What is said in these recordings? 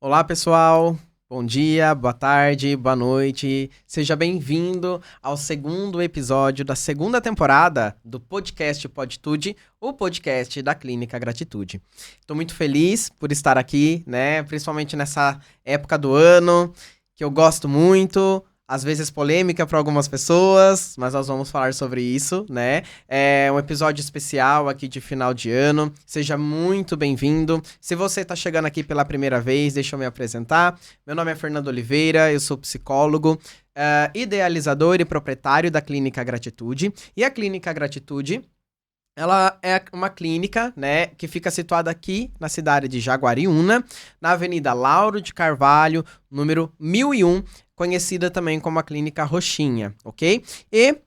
Olá, pessoal. Bom dia, boa tarde, boa noite. Seja bem-vindo ao segundo episódio da segunda temporada do podcast Poditude, o podcast da Clínica Gratitude. Estou muito feliz por estar aqui, né? Principalmente nessa época do ano, que eu gosto muito. Às vezes polêmica para algumas pessoas, mas nós vamos falar sobre isso, né? É um episódio especial aqui de final de ano. Seja muito bem-vindo. Se você está chegando aqui pela primeira vez, deixa eu me apresentar. Meu nome é Fernando Oliveira, eu sou psicólogo, idealizador e proprietário da Clínica Gratitude. E a Clínica Gratitude, ela é uma clínica, né, que fica situada aqui na cidade de Jaguariúna, na Avenida Lauro de Carvalho, número 1001, conhecida também como a Clínica Roxinha, ok? E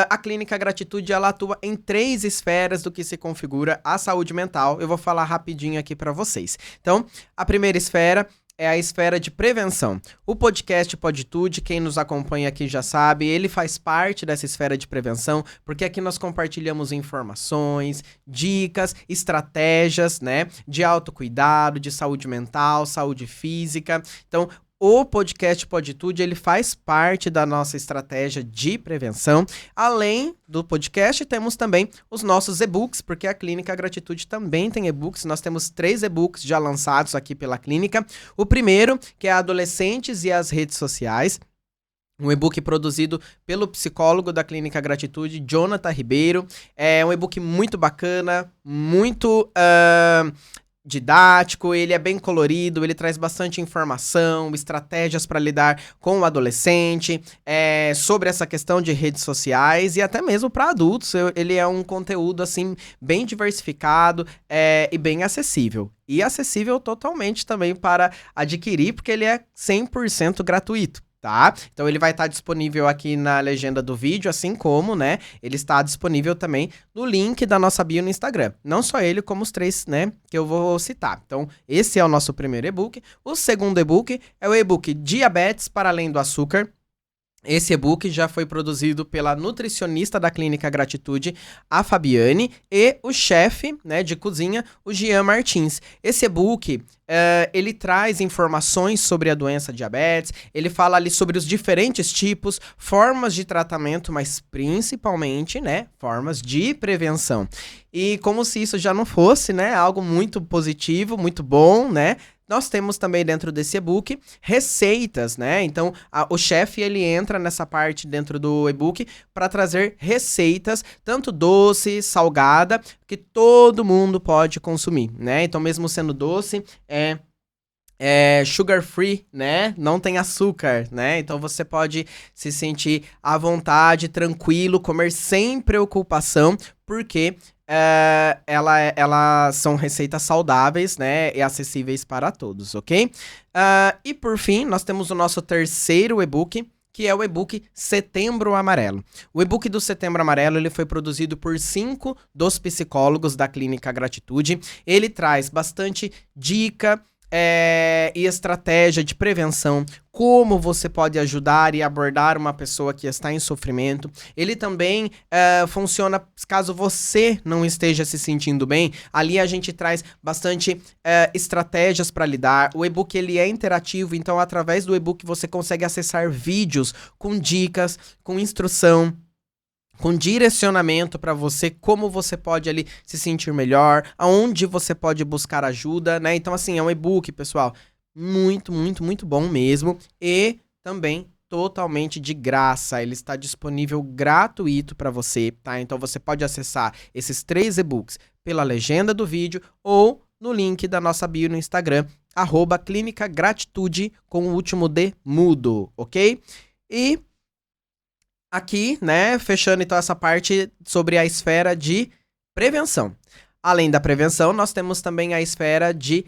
a Clínica Gratitude, ela atua em 3 esferas do que se configura a saúde mental. Eu vou falar rapidinho aqui para vocês. Então, a primeira esfera é a esfera de prevenção. O podcast Poditude, quem nos acompanha aqui já sabe, ele faz parte dessa esfera de prevenção, porque aqui nós compartilhamos informações, dicas, estratégias, né, de autocuidado, de saúde mental, saúde física. Então, o podcast Poditude, ele faz parte da nossa estratégia de prevenção. Além do podcast, temos também os nossos e-books, porque a Clínica Gratitude também tem e-books. Nós temos 3 e-books já lançados aqui pela clínica. O primeiro, que é Adolescentes e as Redes Sociais. Um e-book produzido pelo psicólogo da Clínica Gratitude, Jonathan Ribeiro. É um e-book muito bacana, muito didático, ele é bem colorido, ele traz bastante informação, estratégias para lidar com o adolescente, sobre essa questão de redes sociais e até mesmo para adultos. Ele é um conteúdo assim bem diversificado e bem acessível. E acessível totalmente também para adquirir, porque ele é 100% gratuito. Tá? Então ele vai estar disponível aqui na legenda do vídeo, assim como, né, ele está disponível também no link da nossa bio no Instagram. Não só ele, como os 3, né, que eu vou citar. Então, esse é o nosso primeiro e-book. O segundo e-book é o e-book Diabetes para Além do Açúcar. Esse e-book já foi produzido pela nutricionista da Clínica Gratitude, a Fabiane, e o chefe, né, de cozinha, o Jean Martins. Esse e-book, ele traz informações sobre a doença diabetes, ele fala ali sobre os diferentes tipos, formas de tratamento, mas principalmente, né, formas de prevenção. E como se isso já não fosse, né, algo muito positivo, muito bom, né, nós temos também dentro desse e-book receitas, né? Então, o chefe, ele entra nessa parte dentro do e-book para trazer receitas, tanto doce, salgada, que todo mundo pode consumir, né? Então, mesmo sendo doce, é sugar free, né? Não tem açúcar, né? Então você pode se sentir à vontade, tranquilo, comer sem preocupação, porque elas são receitas saudáveis, né? E acessíveis para todos, ok? E por fim, nós temos o nosso terceiro e-book, que é o e-book Setembro Amarelo. O e-book do Setembro Amarelo, ele foi produzido por 5 dos psicólogos da Clínica Gratitude. Ele traz bastante dica e estratégia de prevenção, como você pode ajudar e abordar uma pessoa que está em sofrimento. Ele também funciona caso você não esteja se sentindo bem. Ali a gente traz bastante estratégias para lidar. O e-book, ele é interativo, então através do e-book você consegue acessar vídeos com dicas, com instrução, com direcionamento para você, como você pode ali se sentir melhor, aonde você pode buscar ajuda, né? Então, assim, é um e-book, pessoal, muito, muito, muito bom mesmo, e também totalmente de graça. Ele está disponível gratuito para você, tá? Então, você pode acessar esses 3 e-books pela legenda do vídeo ou no link da nossa bio no Instagram, @Clínica Gratitude, com o último D mudo, ok? E aqui, né, fechando então essa parte sobre a esfera de prevenção. Além da prevenção, nós temos também a esfera de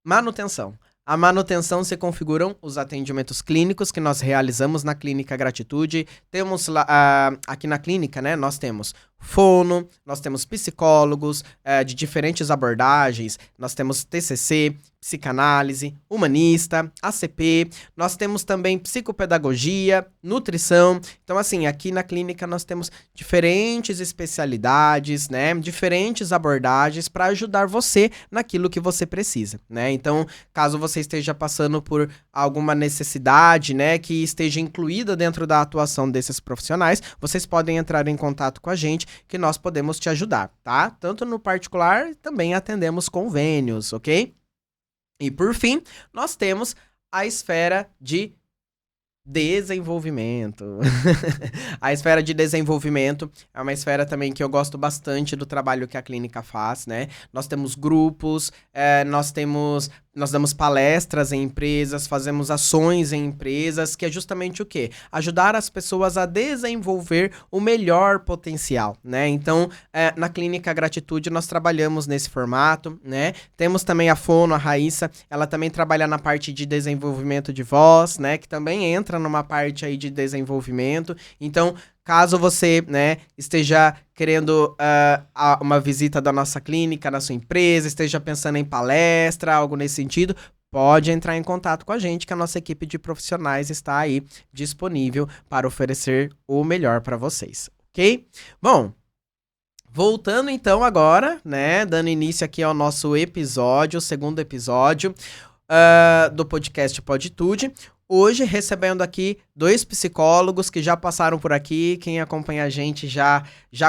manutenção. A manutenção se configuram os atendimentos clínicos que nós realizamos na Clínica Gratitude. Temos lá, aqui na clínica, né, nós temos fono, nós temos psicólogos de diferentes abordagens, nós temos TCC, psicanálise, humanista, ACP, nós temos também psicopedagogia, nutrição. Então, assim, aqui na clínica nós temos diferentes especialidades, né, diferentes abordagens para ajudar você naquilo que você precisa, né? Então, caso você esteja passando por alguma necessidade, né, que esteja incluída dentro da atuação desses profissionais, vocês podem entrar em contato com a gente, que nós podemos te ajudar, tá? Tanto no particular, também atendemos convênios, ok? E por fim, nós temos a esfera de desenvolvimento. A esfera de desenvolvimento é uma esfera também que eu gosto bastante do trabalho que a clínica faz, né? Nós temos grupos, nós damos palestras em empresas, fazemos ações em empresas, que é justamente o quê? Ajudar as pessoas a desenvolver o melhor potencial, né? Então, na Clínica Gratitude, nós trabalhamos nesse formato, né? Temos também a Fono, a Raíssa, ela também trabalha na parte de desenvolvimento de voz, né? Que também entra numa parte aí de desenvolvimento. Então, caso você, né, esteja querendo uma visita da nossa clínica, na sua empresa, esteja pensando em palestra, algo nesse sentido, pode entrar em contato com a gente, que a nossa equipe de profissionais está aí disponível para oferecer o melhor para vocês, ok? Bom, voltando então agora, né, dando início aqui ao nosso episódio, o segundo episódio do podcast Poditude. Hoje, recebendo aqui 2 psicólogos que já passaram por aqui. Quem acompanha a gente já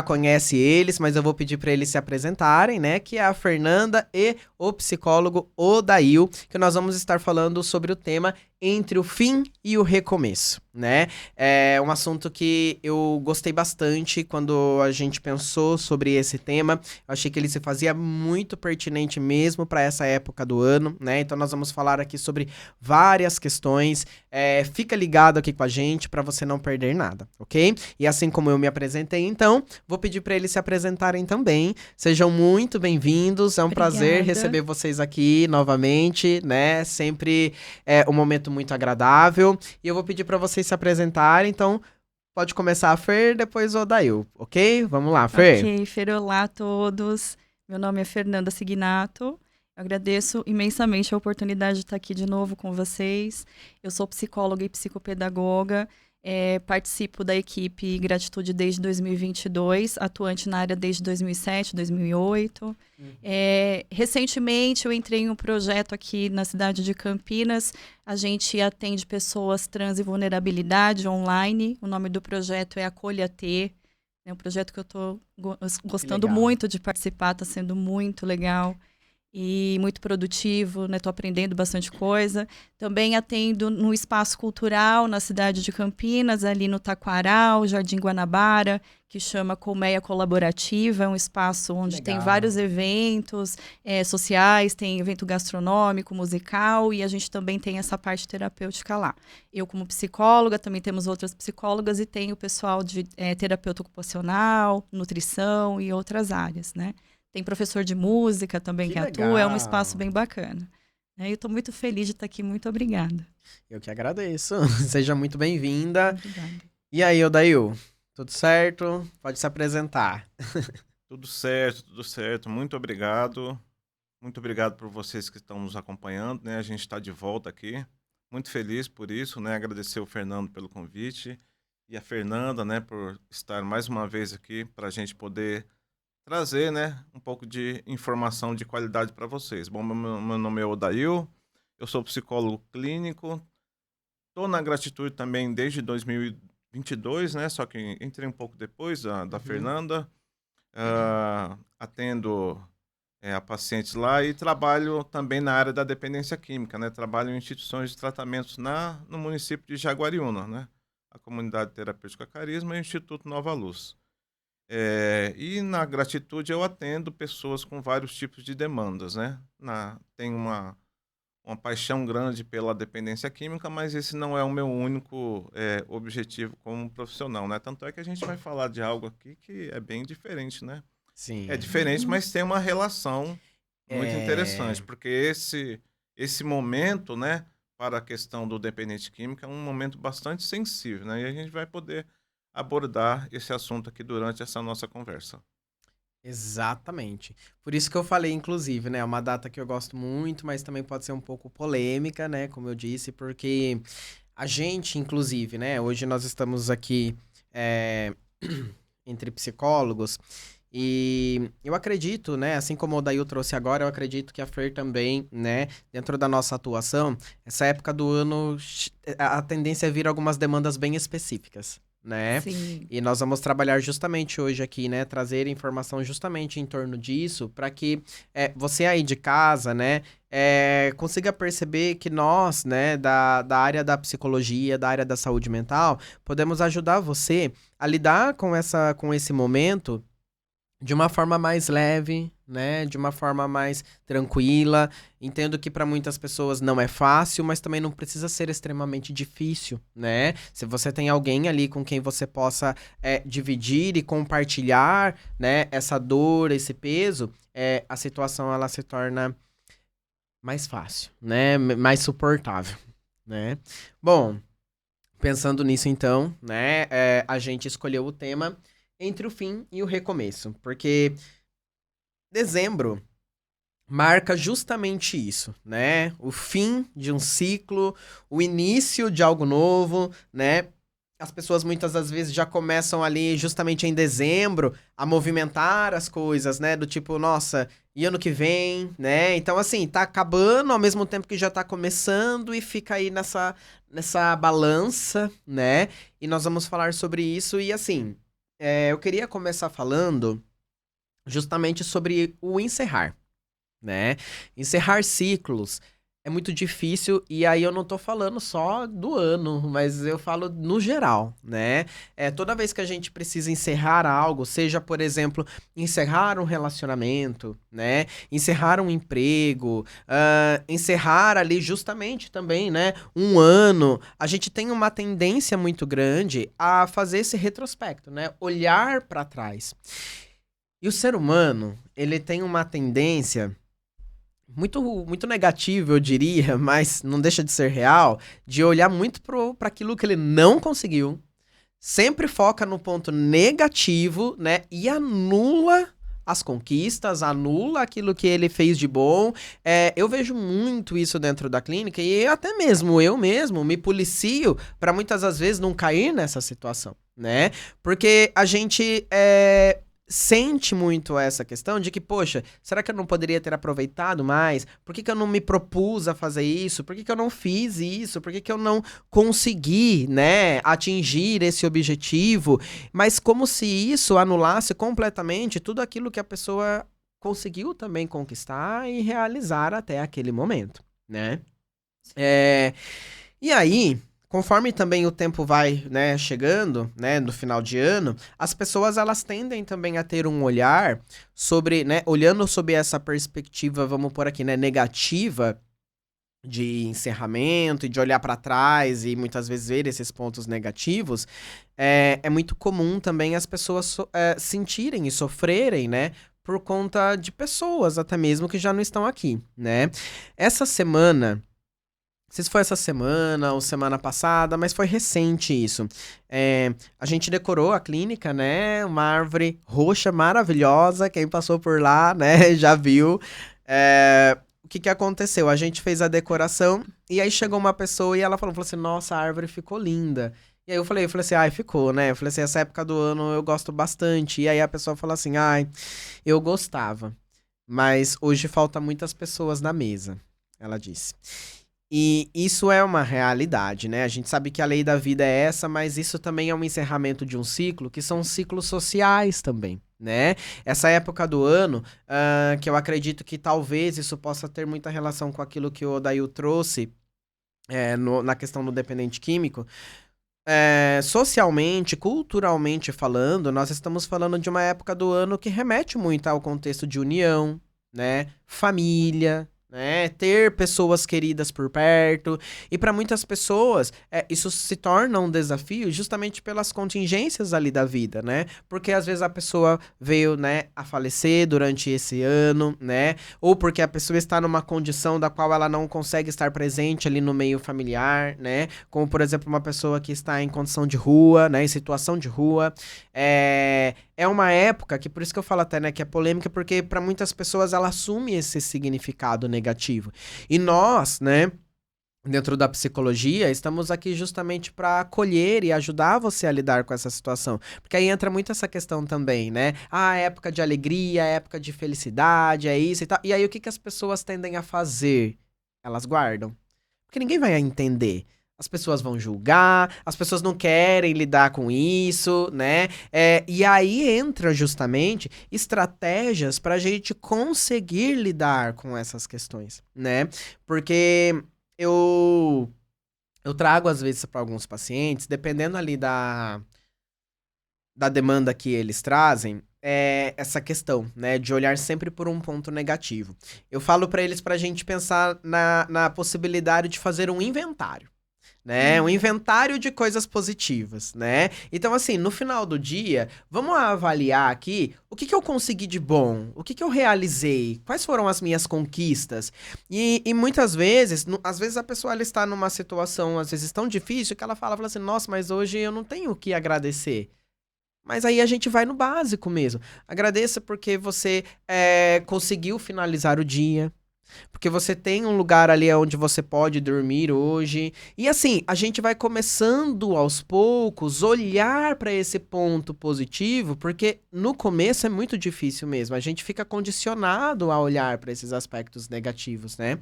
conhece eles, mas eu vou pedir para eles se apresentarem, né? Que é a Fernanda e o psicólogo Odail, que nós vamos estar falando sobre o tema entre o fim e o recomeço, né? É um assunto que eu gostei bastante quando a gente pensou sobre esse tema. Eu achei que ele se fazia muito pertinente mesmo para essa época do ano, né? Então nós vamos falar aqui sobre várias questões. Fica ligado aqui com a gente para você não perder nada, ok? E assim como eu me apresentei, então, vou pedir para eles se apresentarem também. Sejam muito bem-vindos. É um prazer receber vocês aqui novamente, né? Sempre um momento muito agradável. E eu vou pedir para vocês se apresentarem, então pode começar a Fer, depois o Odail, ok? Vamos lá, Fer. Ok, Fer, olá a todos. Meu nome é Fernanda Signato. Eu agradeço imensamente a oportunidade de estar aqui de novo com vocês. Eu sou psicóloga e psicopedagoga. Participo da equipe Gratitude desde 2022, atuante na área desde 2007, 2008. Recentemente eu entrei em um projeto aqui na cidade de Campinas. A gente atende pessoas trans e vulnerabilidade online. O nome do projeto é Acolha T. É um projeto que eu estou gostando muito de participar, está sendo muito legal e muito produtivo, né? Estou aprendendo bastante coisa. Também atendo no espaço cultural na cidade de Campinas, ali no Taquaral, Jardim Guanabara, que chama Colmeia Colaborativa. É um espaço onde tem vários eventos sociais, tem evento gastronômico, musical, e a gente também tem essa parte terapêutica lá. Eu, como psicóloga, também temos outras psicólogas e tenho o pessoal de terapeuta ocupacional, nutrição e outras áreas, né? Tem professor de música também que atua, é um espaço bem bacana. Eu estou muito feliz de estar aqui, muito obrigada. Eu que agradeço, seja muito bem-vinda. Obrigada. E aí, Odail, tudo certo? Pode se apresentar. Tudo certo, muito obrigado. Muito obrigado por vocês que estão nos acompanhando, né? A gente está de volta aqui, muito feliz por isso, né? Agradecer o Fernando pelo convite e a Fernanda, né, por estar mais uma vez aqui para a gente poder trazer, né, um pouco de informação de qualidade para vocês. Bom, meu nome é Odail, eu sou psicólogo clínico, estou na Gratitude também desde 2022, né, só que entrei um pouco depois da Fernanda, atendo a pacientes lá e trabalho também na área da dependência química, né, trabalho em instituições de tratamentos no município de Jaguariúna, né, a Comunidade Terapêutica Carisma e o Instituto Nova Luz. E na Gratitude eu atendo pessoas com vários tipos de demandas, né? Tenho uma paixão grande pela dependência química, mas esse não é o meu único objetivo como profissional, né? Tanto é que a gente vai falar de algo aqui que é bem diferente, né? Sim. É diferente, mas tem uma relação muito interessante, porque esse momento, né, para a questão do dependente químico é um momento bastante sensível, né? E a gente vai poder abordar esse assunto aqui durante essa nossa conversa. Exatamente. Por isso que eu falei, inclusive, né? É uma data que eu gosto muito, mas também pode ser um pouco polêmica, né? Como eu disse, porque a gente, inclusive, né? Hoje nós estamos aqui é, entre psicólogos e eu acredito, né? Assim como o Dail trouxe agora, eu acredito que a Fer também, né? Dentro da nossa atuação, essa época do ano, a tendência é vir algumas demandas bem específicas. Né? Sim. E nós vamos trabalhar justamente hoje aqui, né? Trazer informação justamente em torno disso, para que você aí de casa, né? Consiga perceber que nós, né? Da área da psicologia, da área da saúde mental, podemos ajudar você a lidar com esse momento de uma forma mais leve, né? De uma forma mais tranquila. Entendo que para muitas pessoas não é fácil, mas também não precisa ser extremamente difícil, né? Se você tem alguém ali com quem você possa dividir e compartilhar, né? Essa dor, esse peso, a situação ela se torna mais fácil, né? Mais suportável, né? Bom, pensando nisso então, né? A gente escolheu o tema entre o fim e o recomeço, porque dezembro marca justamente isso, né? O fim de um ciclo, o início de algo novo, né? As pessoas muitas das vezes já começam ali justamente em dezembro a movimentar as coisas, né? Do tipo, nossa, e ano que vem, né? Então, assim, tá acabando ao mesmo tempo que já tá começando e fica aí nessa balança, né? E nós vamos falar sobre isso e, assim, eu queria começar falando justamente sobre o encerrar, né? Encerrar ciclos é muito difícil e aí eu não tô falando só do ano, mas eu falo no geral, né? Toda vez que a gente precisa encerrar algo, seja, por exemplo, encerrar um relacionamento, né? Encerrar um emprego, encerrar ali justamente também, né? Um ano, a gente tem uma tendência muito grande a fazer esse retrospecto, né? Olhar para trás. E o ser humano, ele tem uma tendência muito negativa, eu diria, mas não deixa de ser real, de olhar muito para aquilo que ele não conseguiu, sempre foca no ponto negativo, né? E anula as conquistas, anula aquilo que ele fez de bom. Eu vejo muito isso dentro da clínica e até mesmo eu mesmo me policio para muitas das vezes não cair nessa situação, né? Porque a gente sente muito essa questão de que, poxa, será que eu não poderia ter aproveitado mais? Por que eu não me propus a fazer isso? Por que eu não fiz isso? Por que eu não consegui, né, atingir esse objetivo? Mas como se isso anulasse completamente tudo aquilo que a pessoa conseguiu também conquistar e realizar até aquele momento, né? E aí, conforme também o tempo vai, né, chegando, né, no final de ano, as pessoas elas tendem também a ter um olhar sobre, né, olhando sob essa perspectiva, vamos por aqui, né, negativa de encerramento e de olhar para trás e muitas vezes ver esses pontos negativos, é muito comum também as pessoas sentirem e sofrerem, né, por conta de pessoas até mesmo que já não estão aqui, né? Essa semana, não sei se foi essa semana ou semana passada, mas foi recente isso. A gente decorou a clínica, né? Uma árvore roxa maravilhosa. Quem passou por lá, né, já viu. O que aconteceu? A gente fez a decoração e aí chegou uma pessoa e ela falou assim, nossa, a árvore ficou linda. E aí eu falei assim, ai, ficou, né? Eu falei assim, essa época do ano eu gosto bastante. E aí a pessoa falou assim, ai, eu gostava. Mas hoje falta muitas pessoas na mesa, ela disse. E isso é uma realidade, né? A gente sabe que a lei da vida é essa, mas isso também é um encerramento de um ciclo, que são ciclos sociais também, né? Essa época do ano, que eu acredito que talvez isso possa ter muita relação com aquilo que o Odail trouxe na questão do dependente químico. Socialmente, culturalmente falando, nós estamos falando de uma época do ano que remete muito ao contexto de união, né? Família, né? Ter pessoas queridas por perto. E para muitas pessoas, isso se torna um desafio justamente pelas contingências ali da vida, né? Porque às vezes a pessoa veio, né, a falecer durante esse ano, né? Ou porque a pessoa está numa condição da qual ela não consegue estar presente ali no meio familiar, né? Como, por exemplo, uma pessoa que está em condição de rua, né? Em situação de rua. É uma época que, por isso que eu falo até, né, que é polêmica, porque para muitas pessoas ela assume esse significado negativo. E nós, né, dentro da psicologia, estamos aqui justamente para acolher e ajudar você a lidar com essa situação. Porque aí entra muito essa questão também, né? Época de alegria, época de felicidade, é isso e tal. E aí o que as pessoas tendem a fazer? Elas guardam. Porque ninguém vai entender. As pessoas vão julgar, as pessoas não querem lidar com isso, né? E aí entra justamente estratégias para a gente conseguir lidar com essas questões, né? Porque eu trago às vezes para alguns pacientes, dependendo ali da demanda que eles trazem, essa questão, né, de olhar sempre por um ponto negativo. Eu falo para eles para a gente pensar na possibilidade de fazer um inventário. Né? Um inventário de coisas positivas, né? Então, assim, no final do dia, vamos avaliar aqui o que eu consegui de bom, o que eu realizei, quais foram as minhas conquistas. E muitas vezes, às vezes a pessoa ela está numa situação, às vezes, tão difícil que ela fala assim, nossa, mas hoje eu não tenho o que agradecer. Mas aí a gente vai no básico mesmo. Agradeça porque você conseguiu finalizar o dia. Porque você tem um lugar ali onde você pode dormir hoje. E assim, a gente vai começando aos poucos olhar para esse ponto positivo, porque no começo é muito difícil mesmo. A gente fica condicionado a olhar para esses aspectos negativos, né?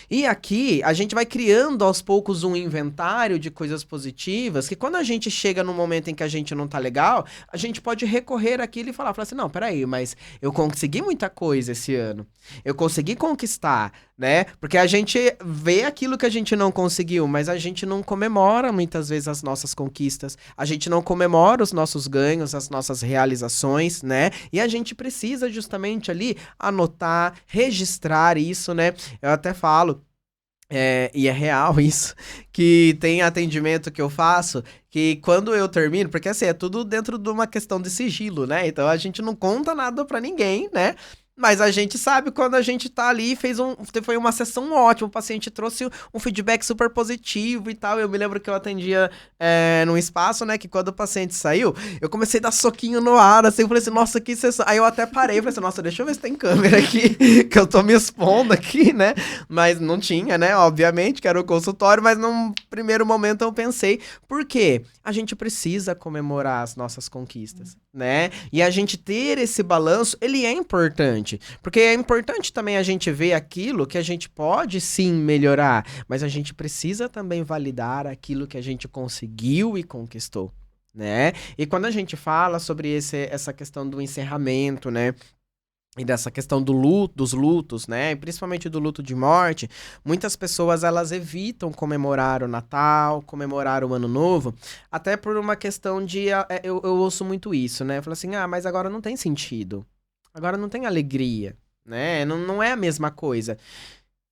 E aqui a gente vai criando aos poucos um inventário de coisas positivas, que quando a gente chega no momento em que a gente não tá legal, a gente pode recorrer àquilo e falar assim, não, peraí, mas eu consegui muita coisa esse ano. Eu consegui conquistar, né? Porque a gente vê aquilo que a gente não conseguiu, mas a gente não comemora muitas vezes as nossas conquistas. A gente não comemora os nossos ganhos, as nossas realizações, né? E a gente precisa justamente ali anotar, registrar isso, né? Eu até falo, e é real isso, que tem atendimento que eu faço, que quando eu termino, porque assim, é tudo dentro de uma questão de sigilo, né? Então a gente não conta nada pra ninguém, né? Mas a gente sabe quando a gente tá ali, foi uma sessão ótima, o paciente trouxe um feedback super positivo e tal. Eu me lembro que eu atendia num espaço, né, que quando o paciente saiu, eu comecei a dar soquinho no ar, assim, eu falei assim, nossa, que sessão. Aí eu até parei, falei assim, nossa, deixa eu ver se tem câmera aqui, que eu tô me expondo aqui, né? Mas não tinha, né, obviamente, que era o consultório, mas num primeiro momento eu pensei, por quê? A gente precisa comemorar as nossas conquistas, né? E a gente ter esse balanço, ele é importante. Porque é importante também a gente ver aquilo que a gente pode sim melhorar, mas a gente precisa também validar aquilo que a gente conseguiu e conquistou, né? E quando a gente fala sobre essa questão do encerramento, né? E dessa questão dos lutos, né? E principalmente do luto de morte, muitas pessoas elas evitam comemorar o Natal, comemorar o Ano Novo, até por uma questão de... Eu ouço muito isso, né? Eu falo assim, mas agora não tem sentido. Agora não tem alegria, né? Não é a mesma coisa.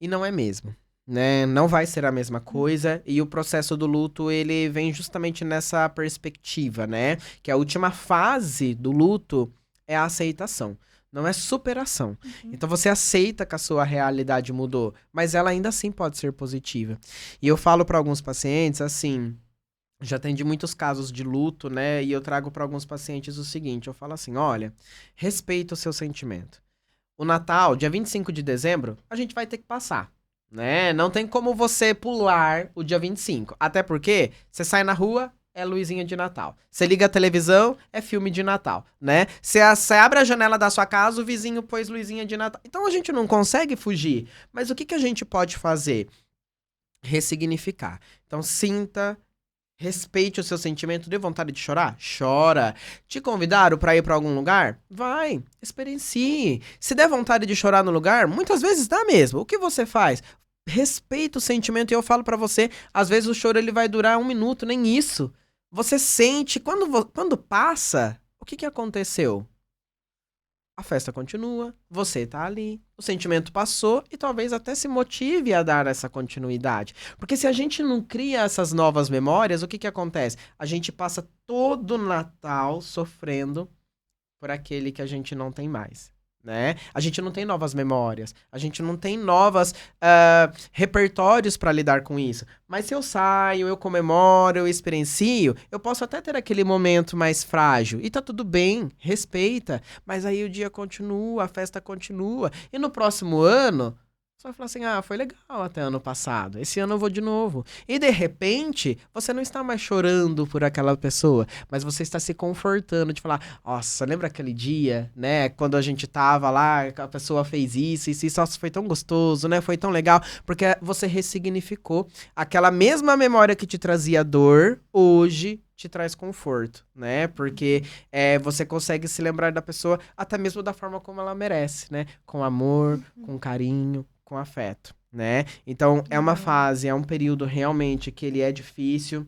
E não é mesmo, né? Não vai ser a mesma coisa. E o processo do luto, ele vem justamente nessa perspectiva, né? Que a última fase do luto é a aceitação. Não é superação. Então você aceita que a sua realidade mudou, mas ela ainda assim pode ser positiva. E eu falo para alguns pacientes assim... Já atendi muitos casos de luto, né? E eu trago para alguns pacientes o seguinte, eu falo assim, olha, respeita o seu sentimento. O Natal, dia 25 de dezembro, a gente vai ter que passar, né? Não tem como você pular o dia 25. Até porque você sai na rua, é luzinha de Natal. Você liga a televisão, é filme de Natal, né? Você abre a janela da sua casa, o vizinho pôs luzinha de Natal. Então a gente não consegue fugir. Mas o que a gente pode fazer? Ressignificar. Então sinta... Respeite o seu sentimento de vontade de chorar? Chora. Te convidaram para ir para algum lugar? Vai, experiencie. Se der vontade de chorar no lugar, muitas vezes dá mesmo. O que você faz? Respeita o sentimento e eu falo para você, às vezes o choro ele vai durar 1 minuto, nem isso. Você sente, quando passa, o que aconteceu? a festa continua, você tá ali, o sentimento passou e talvez até se motive a dar essa continuidade. Porque se a gente não cria essas novas memórias, o que acontece? A gente passa todo o Natal sofrendo por aquele que a gente não tem mais, né? A gente não tem novas memórias, a gente não tem novos repertórios para lidar com isso. Mas se eu saio, eu comemoro, eu experiencio, eu posso até ter aquele momento mais frágil. E tá tudo bem, respeita. Mas aí o dia continua, a festa continua. E no próximo ano, você vai falar assim, foi legal até ano passado. Esse ano eu vou de novo. E de repente, você não está mais chorando por aquela pessoa, mas você está se confortando de falar, nossa, lembra aquele dia, né? Quando a gente tava lá, a pessoa fez isso, nossa, foi tão gostoso, né? Foi tão legal, porque você ressignificou aquela mesma memória que te trazia dor, hoje te traz conforto, né? Porque você consegue se lembrar da pessoa até mesmo da forma como ela merece, né? Com amor, com carinho, com afeto, né? Então, é uma fase, é um período realmente que ele é difícil,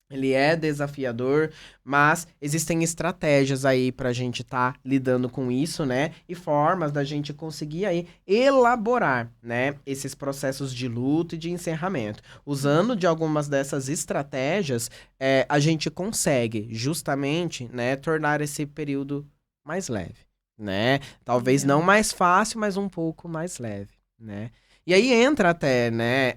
ele é desafiador, mas existem estratégias aí pra gente tá lidando com isso, né? E formas da gente conseguir aí elaborar, né? Esses processos de luto e de encerramento. Usando de algumas dessas estratégias, a gente consegue justamente, né, tornar esse período mais leve, né? Talvez não mais fácil, mas um pouco mais leve, né? E aí entra até, né,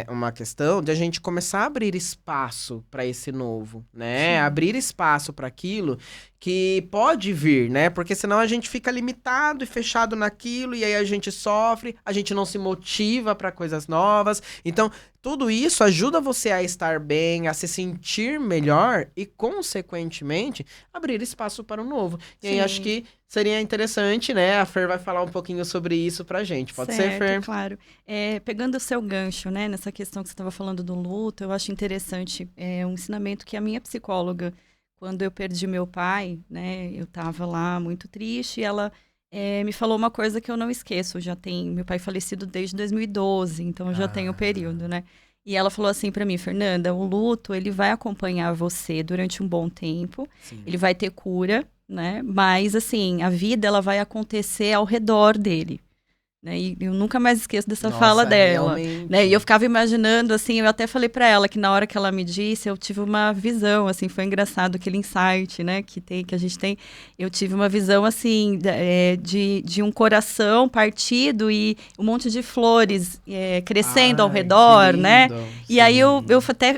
uma questão de a gente começar a abrir espaço para esse novo, né? Sim. Abrir espaço para aquilo que pode vir, né? Porque senão a gente fica limitado e fechado naquilo e aí a gente sofre, a gente não se motiva para coisas novas. Então, tudo isso ajuda você a estar bem, a se sentir melhor e, consequentemente, abrir espaço para o novo. E aí acho que seria interessante, né? A Fer vai falar um pouquinho sobre isso pra gente. Pode ser, Fer? Claro. Pegando o seu gancho, né, nessa questão que você estava falando do luto, eu acho interessante um ensinamento que a minha psicóloga, quando eu perdi meu pai, né, eu estava lá muito triste e ela me falou uma coisa que eu não esqueço. Meu pai falecido desde 2012, então eu já tenho um período, né? E ela falou assim pra mim, Fernanda, o luto, ele vai acompanhar você durante um bom tempo, ele vai ter cura, né? Mas, assim, a vida, ela vai acontecer ao redor dele. Né? E eu nunca mais esqueço dessa fala dela. Né? E eu ficava imaginando, assim, eu até falei pra ela que na hora que ela me disse, eu tive uma visão, assim, foi engraçado aquele insight, né, que a gente tem. Eu tive uma visão, assim, de um coração partido e um monte de flores crescendo ao redor, né? E aí eu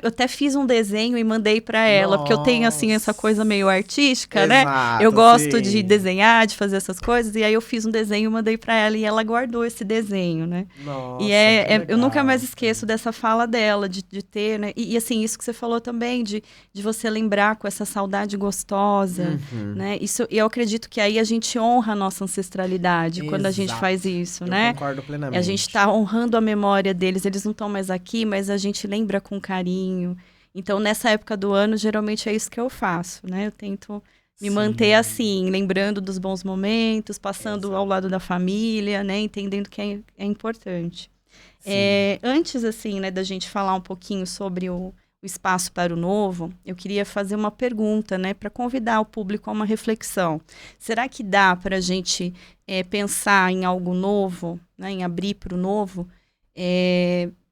até fiz um desenho e mandei pra ela, porque eu tenho, assim, essa coisa meio artística, né? Eu gosto de desenhar, de fazer essas coisas, e aí eu fiz um desenho e mandei pra ela, e ela guardou esse desenho, né? Nossa, e eu nunca mais esqueço dessa fala dela, de ter, né? E assim, isso que você falou também, de você lembrar com essa saudade gostosa, né? Isso, e eu acredito que aí a gente honra a nossa ancestralidade quando a gente faz isso, né? Eu concordo plenamente. A gente está honrando a memória deles, eles não estão mais aqui, mas a gente lembra com carinho. Então, nessa época do ano, geralmente é isso que eu faço, né? Eu tento me manter assim, lembrando dos bons momentos, passando ao lado da família, né? Entendendo que é importante. Antes, assim, né, da gente falar um pouquinho sobre o espaço para o novo, eu queria fazer uma pergunta, né? Para convidar o público a uma reflexão. Será que dá para a gente pensar em algo novo, né? Em abrir para o novo,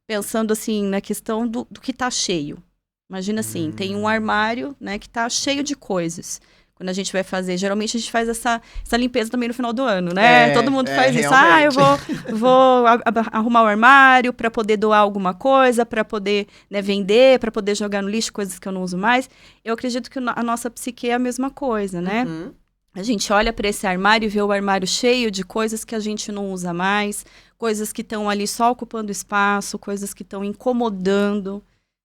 pensando, assim, na questão do que está cheio? Imagina assim, tem um armário, né, que está cheio de coisas. Quando a gente vai fazer, geralmente a gente faz essa limpeza também no final do ano, né? Todo mundo faz isso. Realmente. Eu vou arrumar o armário para poder doar alguma coisa, para poder, né, vender, para poder jogar no lixo coisas que eu não uso mais. Eu acredito que a nossa psique é a mesma coisa, né? A gente olha para esse armário e vê o armário cheio de coisas que a gente não usa mais, coisas que estão ali só ocupando espaço, coisas que estão incomodando.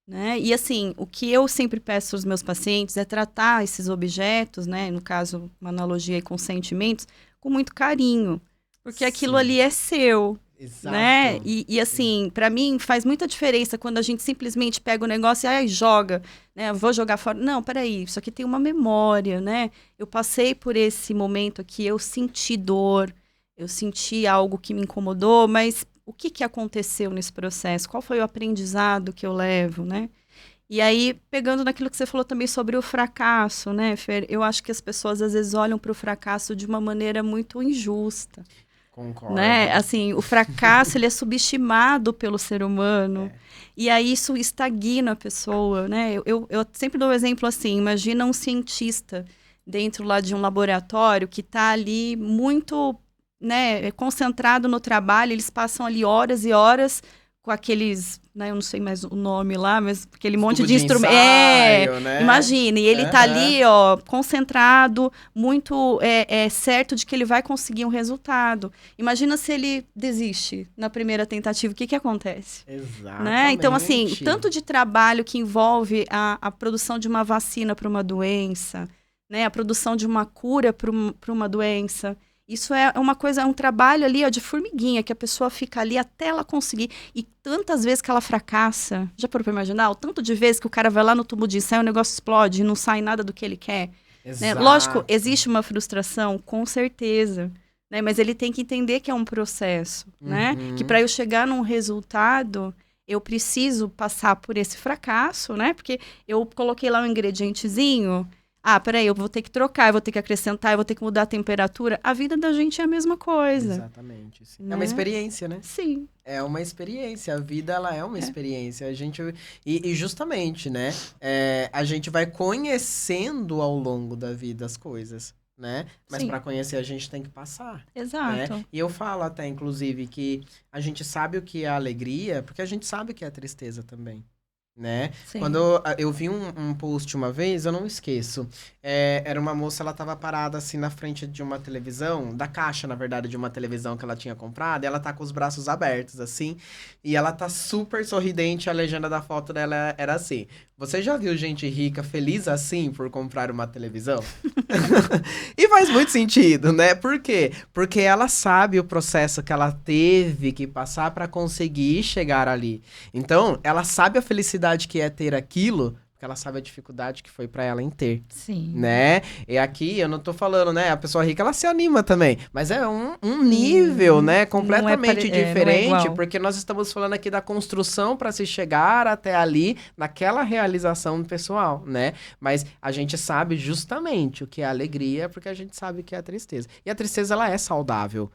Né? E assim, o que eu sempre peço aos meus pacientes é tratar esses objetos, né? No caso, uma analogia aí com sentimentos, com muito carinho. Porque aquilo ali é seu. Exato. Né? E assim, para mim faz muita diferença quando a gente simplesmente pega o negócio e joga, né? Eu vou jogar fora. Não, peraí, isso aqui tem uma memória, né? Eu passei por esse momento aqui, eu senti dor, eu senti algo que me incomodou, mas o que aconteceu nesse processo? Qual foi o aprendizado que eu levo, né? E aí, pegando naquilo que você falou também sobre o fracasso, né, Fer? Eu acho que as pessoas às vezes olham para o fracasso de uma maneira muito injusta. Concordo. Né? Assim, o fracasso ele é subestimado pelo ser humano. E aí isso estagna a pessoa, né? Eu sempre dou o exemplo assim, imagina um cientista dentro lá de um laboratório que está ali muito, né, concentrado no trabalho, eles passam ali horas e horas com aqueles, né, eu não sei mais o nome lá, mas aquele monte de instrumento. Né? Imagina, e ele tá ali, ó, concentrado, muito certo de que ele vai conseguir um resultado. Imagina se ele desiste na primeira tentativa, o que acontece? Exatamente. Né? Então, assim, o tanto de trabalho que envolve a produção de uma vacina para uma doença, né, a produção de uma cura para uma doença. Isso é uma coisa, é um trabalho ali, ó, de formiguinha, que a pessoa fica ali até ela conseguir. E tantas vezes que ela fracassa, já parou pra imaginar? O tanto de vezes que o cara vai lá no tubo de ensaio, o negócio explode e não sai nada do que ele quer. Né? Lógico, existe uma frustração, com certeza. Né? Mas ele tem que entender que é um processo. Né? Que para eu chegar num resultado, eu preciso passar por esse fracasso, né? Porque eu coloquei lá um ingredientezinho... Ah, peraí, eu vou ter que trocar, eu vou ter que acrescentar, eu vou ter que mudar a temperatura. A vida da gente é a mesma coisa. Exatamente. Sim. Né? É uma experiência, né? Sim. É uma experiência. A vida, ela é uma experiência. A gente... E justamente, né? A gente vai conhecendo ao longo da vida as coisas, né? Mas para conhecer, a gente tem que passar. Exato. Né? E eu falo até, inclusive, que a gente sabe o que é alegria, porque a gente sabe o que é tristeza também. Né? Sim. Quando eu vi um post uma vez, eu não esqueço. Era uma moça, ela tava parada assim na frente de uma televisão, da caixa, na verdade, de uma televisão que ela tinha comprado, e ela tá com os braços abertos, assim, e ela tá super sorridente, a legenda da foto dela era assim: você já viu gente rica feliz assim por comprar uma televisão? E faz muito sentido, né? Por quê? Porque ela sabe o processo que ela teve que passar para conseguir chegar ali. Então, ela sabe a felicidade que é ter aquilo, porque ela sabe a dificuldade que foi para ela em ter. Sim. Né? E aqui, eu não tô falando, né? A pessoa rica, ela se anima também. Mas é um nível, né? Completamente diferente, porque nós estamos falando aqui da construção para se chegar até ali, naquela realização pessoal, né? Mas a gente sabe justamente o que é alegria, porque a gente sabe o que é a tristeza. E a tristeza, ela é saudável.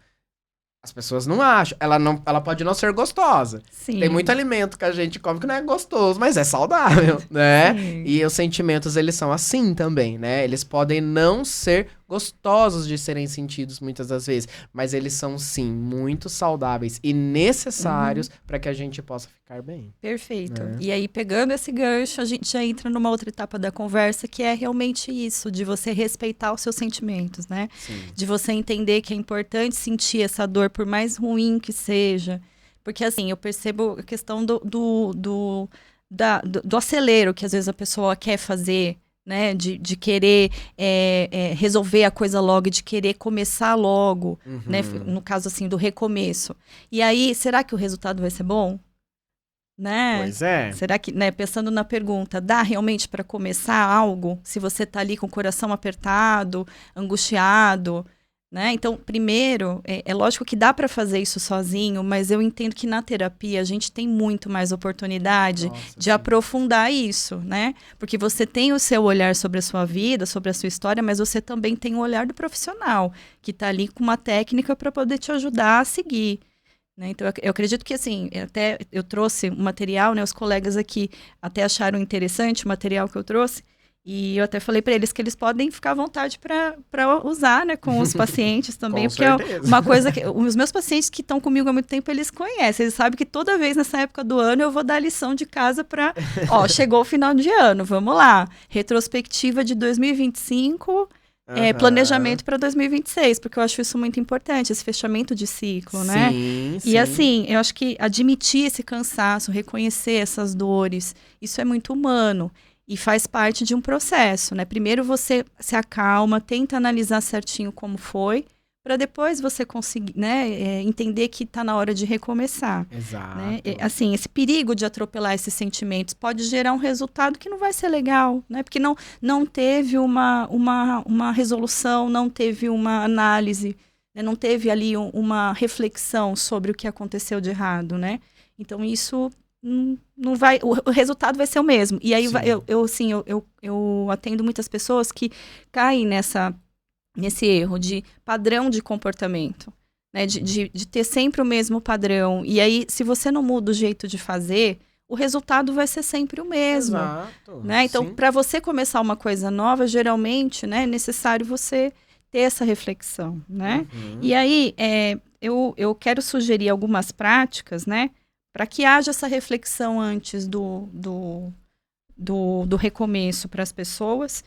As pessoas não acham. Ela pode não ser gostosa. Sim. Tem muito alimento que a gente come que não é gostoso, mas é saudável, né? Sim. E os sentimentos, eles são assim também, né? Eles podem não ser gostosos de serem sentidos muitas das vezes, mas eles são, sim, muito saudáveis e necessários para que a gente possa ficar bem. Perfeito. E aí, pegando esse gancho, a gente já entra numa outra etapa da conversa, que é realmente isso, de você respeitar os seus sentimentos, né? Sim. De você entender que é importante sentir essa dor, por mais ruim que seja. Porque, assim, eu percebo a questão do acelero que às vezes a pessoa quer fazer, né? De querer resolver a coisa logo, de querer começar logo, né? No caso, assim, do recomeço. E aí, será que o resultado vai ser bom? Né? Pois é. Será que, né, pensando na pergunta, dá realmente para começar algo se você tá ali com o coração apertado, angustiado, né? Então, primeiro, é lógico que dá para fazer isso sozinho, mas eu entendo que na terapia a gente tem muito mais oportunidade de aprofundar isso, né? Porque você tem o seu olhar sobre a sua vida, sobre a sua história, mas você também tem o olhar do profissional, que tá ali com uma técnica para poder te ajudar a seguir. Né? Então, eu acredito que, assim, até eu trouxe um material, né? Os colegas aqui até acharam interessante o material que eu trouxe, e eu até falei para eles que eles podem ficar à vontade para usar, né? Com os pacientes também, porque é uma coisa que os meus pacientes que estão comigo há muito tempo, eles conhecem, eles sabem que toda vez nessa época do ano eu vou dar lição de casa para, chegou o final de ano, vamos lá, retrospectiva de 2025... planejamento para 2026, porque eu acho isso muito importante, esse fechamento de ciclo, né? Sim. E assim, eu acho que admitir esse cansaço, reconhecer essas dores, isso é muito humano e faz parte de um processo, né? Primeiro você se acalma, tenta analisar certinho como foi, para depois você conseguir, né, entender que está na hora de recomeçar. Exato. Né? Assim, esse perigo de atropelar esses sentimentos pode gerar um resultado que não vai ser legal, né? Porque não teve uma resolução, não teve uma análise, né? Não teve ali uma reflexão sobre o que aconteceu de errado, né? Então, isso não vai, o resultado vai ser o mesmo. E aí Sim. eu atendo muitas pessoas que caem nesse erro de padrão de comportamento, né? De ter sempre o mesmo padrão. E aí, se você não muda o jeito de fazer, o resultado vai ser sempre o mesmo. Exato. Né? Então, Sim. para você começar uma coisa nova, geralmente, né, é necessário você ter essa reflexão, né? Uhum. E aí, eu quero sugerir algumas práticas, né, para que haja essa reflexão antes do recomeço para as pessoas.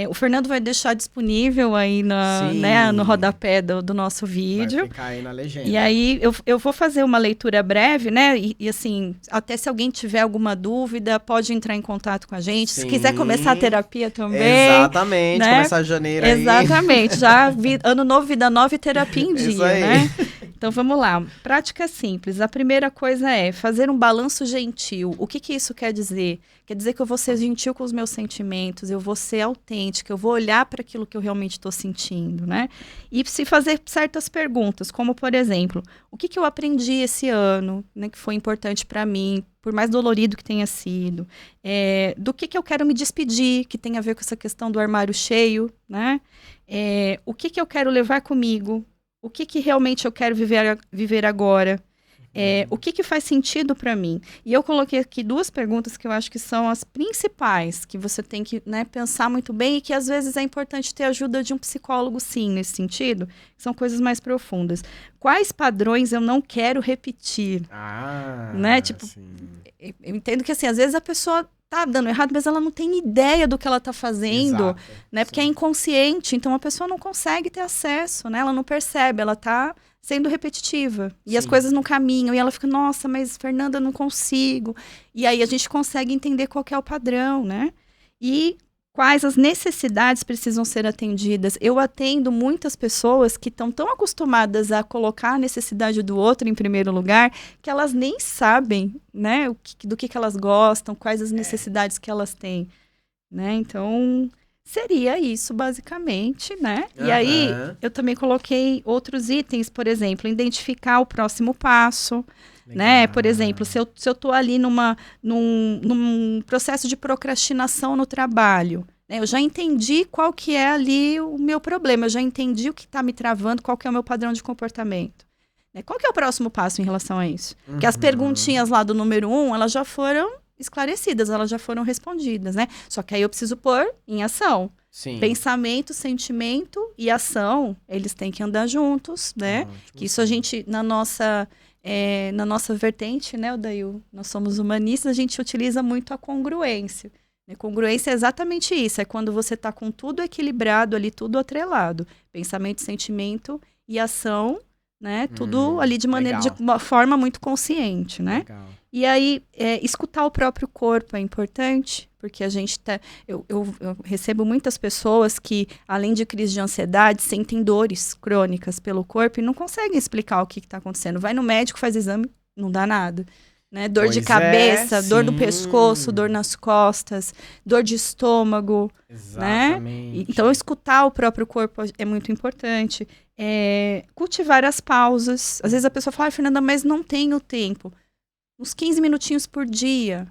O Fernando vai deixar disponível aí né, no Sim. rodapé do nosso vídeo. Vai ficar aí na legenda. E aí, eu vou fazer uma leitura breve, né? E assim, até se alguém tiver alguma dúvida, pode entrar em contato com a gente. Sim. Se quiser começar a terapia também. Exatamente, né? começar janeiro aí. Exatamente. Já ano novo, vida nova e terapia em Isso dia, aí. né? Então, vamos lá. Prática simples. A primeira coisa é fazer um balanço gentil. O que isso quer dizer? Quer dizer que eu vou ser gentil com os meus sentimentos, eu vou ser autêntica, eu vou olhar para aquilo que eu realmente estou sentindo, né? E se fazer certas perguntas, como, por exemplo, o que eu aprendi esse ano, né, que foi importante para mim, por mais dolorido que tenha sido, do que eu quero me despedir, que tem a ver com essa questão do armário cheio, né? O que eu quero levar comigo, o que realmente eu quero viver agora, o que faz sentido para mim. E eu coloquei aqui 2 perguntas que eu acho que são as principais, que você tem que, né, pensar muito bem e que às vezes é importante ter a ajuda de um psicólogo, sim, nesse sentido. São coisas mais profundas. Quais padrões eu não quero repetir? Né? Tipo, Sim. eu entendo que, assim, às vezes a pessoa tá dando errado, mas ela não tem ideia do que ela tá fazendo, Exato, né? Porque é sim. inconsciente, então a pessoa não consegue ter acesso, né? Ela não percebe, ela tá sendo repetitiva. E as Sim. coisas não caminham. E ela fica, nossa, mas Fernanda, eu não consigo. E aí a gente consegue entender qual que é o padrão, né? E quais as necessidades precisam ser atendidas. Eu atendo muitas pessoas que estão tão acostumadas a colocar a necessidade do outro em primeiro lugar, que elas nem sabem, né, do que elas gostam, quais as necessidades que elas têm, né? Então, seria isso, basicamente, né? E aí, eu também coloquei outros itens, por exemplo, identificar o próximo passo, né? Por exemplo, se eu tô ali num processo de procrastinação no trabalho, né? Eu já entendi qual que é ali o meu problema, eu já entendi o que está me travando, qual que é o meu padrão de comportamento. Né? Qual que é o próximo passo em relação a isso? Porque as perguntinhas lá do número 1, elas já foram esclarecidas, elas já foram respondidas, né? Só que aí eu preciso pôr em ação. Sim. Pensamento, sentimento e ação, eles têm que andar juntos, né? Que isso a gente, na nossa vertente, né, Odail? Nós somos humanistas, a gente utiliza muito a congruência. Né? Congruência é exatamente isso, é quando você está com tudo equilibrado ali, tudo atrelado. Pensamento, sentimento e ação, né? Tudo ali de uma forma muito consciente, né? Legal. E aí, escutar o próprio corpo é importante, porque a gente eu recebo muitas pessoas que, além de crise de ansiedade, sentem dores crônicas pelo corpo e não conseguem explicar o que está acontecendo. Vai no médico, faz exame, não dá nada. Né? Dor de cabeça, dor no pescoço, dor nas costas, dor de estômago. Exatamente. Né? Então, escutar o próprio corpo é muito importante. Cultivar as pausas. Às vezes a pessoa fala, Fernanda, mas não tenho tempo. Uns 15 minutinhos por dia,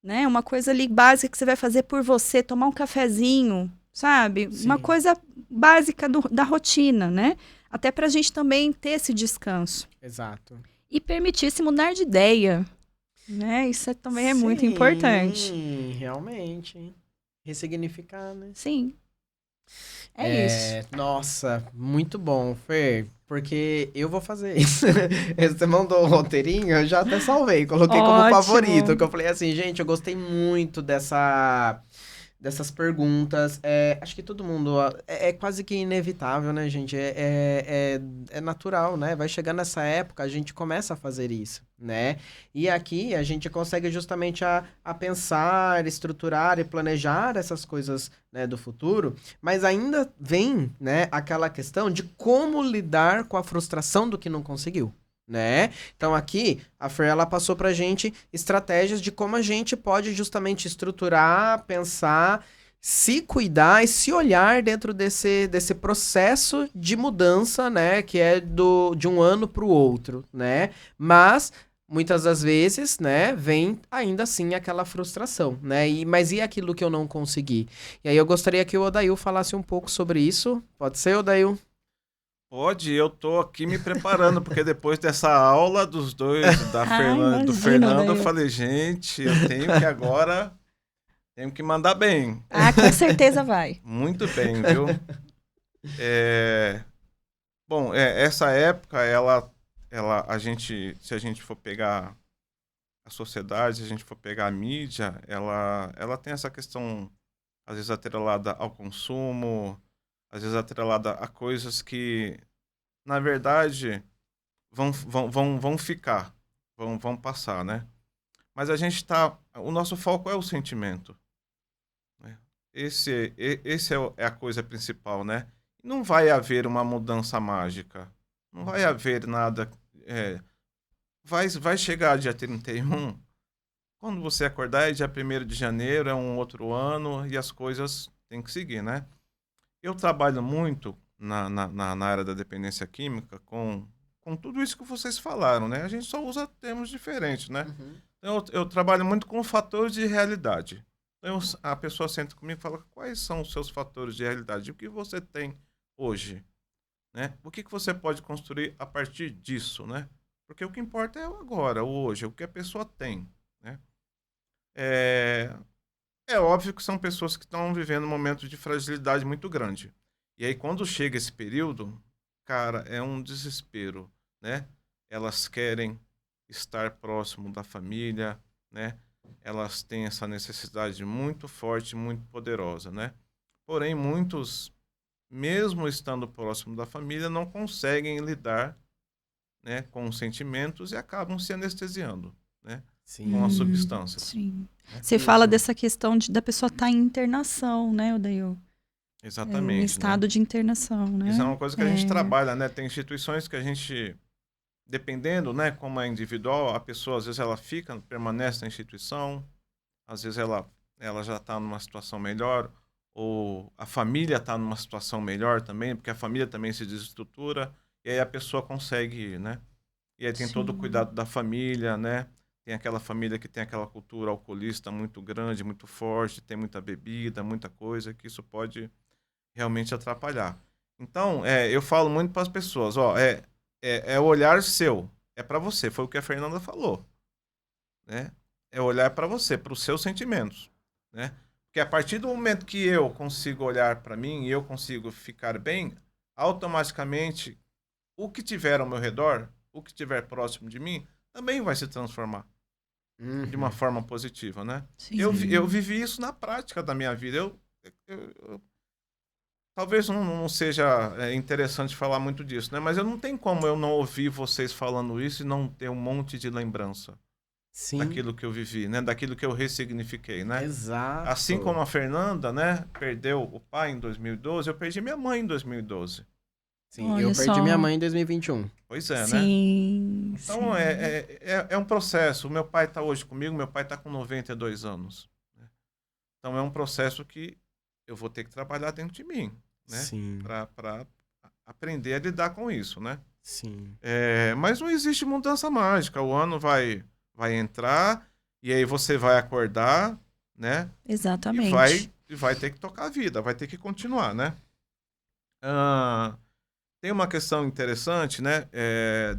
né? Uma coisa ali básica que você vai fazer por você, tomar um cafezinho, sabe? Sim. Uma coisa básica da rotina, né? Até pra gente também ter esse descanso. Exato. E permitir-se mudar de ideia, né? Isso também é muito importante. Sim, realmente. Ressignificar, né? Sim. É isso. Nossa, muito bom, Fer. Porque eu vou fazer isso. Você mandou o roteirinho, eu já até salvei. Coloquei como Ótimo. favorito. Que eu falei assim, gente, eu gostei muito dessas perguntas. Acho que todo mundo... É quase que inevitável, né, gente? É natural, né? Vai chegar nessa época, a gente começa a fazer isso, né? E aqui a gente consegue justamente a pensar, estruturar e planejar essas coisas, né, do futuro, mas ainda vem, né, aquela questão de como lidar com a frustração do que não conseguiu. Né? Então aqui a Fer ela passou pra gente estratégias de como a gente pode justamente estruturar, pensar, se cuidar e se olhar dentro desse processo de mudança, né? Que é de um ano para o outro, né? Mas muitas das vezes, né, vem ainda assim aquela frustração, né? Mas e aquilo que eu não consegui? E aí eu gostaria que o Odail falasse um pouco sobre isso. Pode ser, Odail? Pode, eu tô aqui me preparando, porque depois dessa aula dos dois, do Imagina, Fernando, eu Odail. falei, gente, eu tenho que mandar bem. Ah, com certeza vai. Muito bem, viu? Bom, essa época, se a gente for pegar a sociedade, se a gente for pegar a mídia, ela tem essa questão, às vezes atrelada ao consumo, às vezes atrelada a coisas que, na verdade, vão ficar, vão passar, né? Mas o nosso foco é o sentimento, né? Esse é a coisa principal, né? Não vai haver uma mudança mágica, não vai haver nada, vai chegar dia 31, quando você acordar é dia 1º de janeiro, é um outro ano e as coisas têm que seguir, né? Eu trabalho muito na área da dependência química com tudo isso que vocês falaram, né? A gente só usa termos diferentes, né? Então, eu trabalho muito com fatores de realidade. Então, a pessoa senta comigo e fala, quais são os seus fatores de realidade? O que você tem hoje, né? O que você pode construir a partir disso, né? Porque o que importa é o agora, o hoje, o que a pessoa tem, né? É óbvio que são pessoas que estão vivendo um momento de fragilidade muito grande. E aí, quando chega esse período, cara, é um desespero, né? Elas querem estar próximo da família, né? Elas têm essa necessidade muito forte, muito poderosa, né? Porém, muitos, mesmo estando próximo da família, não conseguem lidar, né, com os sentimentos e acabam se anestesiando, né, com as substâncias. Sim. Você fala dessa questão da pessoa estar em internação, né, Odail? Exatamente. Em estado de internação, né? Isso é uma coisa que a gente trabalha, né? Tem instituições que a gente, dependendo, né, como é individual, a pessoa às vezes ela permanece na instituição, às vezes ela já está numa situação melhor, ou a família está numa situação melhor também, porque a família também se desestrutura, e aí a pessoa consegue ir, né? E aí tem todo o cuidado da família, né? Tem aquela família que tem aquela cultura alcoolista muito grande, muito forte, tem muita bebida, muita coisa, que isso pode realmente atrapalhar. Então, eu falo muito para as pessoas, ó, é olhar seu, é para você, foi o que a Fernanda falou, né? É olhar para você, para os seus sentimentos, né? Porque a partir do momento que eu consigo olhar para mim e eu consigo ficar bem, automaticamente o que tiver ao meu redor, o que tiver próximo de mim, também vai se transformar de uma forma positiva, né? Eu vivi isso na prática da minha vida. Talvez não seja interessante falar muito disso, né? Mas eu não tenho como eu não ouvir vocês falando isso e não ter um monte de lembrança daquilo que eu vivi, né? Daquilo que eu ressignifiquei, né? Exato. Assim como a Fernanda, né, perdeu o pai em 2012, eu perdi minha mãe em 2012. Sim, olha, eu perdi minha mãe em 2021. Pois é, sim, né? Então, é um processo. O meu pai está hoje comigo, meu pai está com 92 anos. Né? Então, é um processo que eu vou ter que trabalhar dentro de mim, né? Para aprender a lidar com isso, né? Sim. Mas não existe mudança mágica. O ano vai entrar e aí você vai acordar, né? Exatamente. E vai ter que tocar a vida, vai ter que continuar, né? Tem uma questão interessante, né?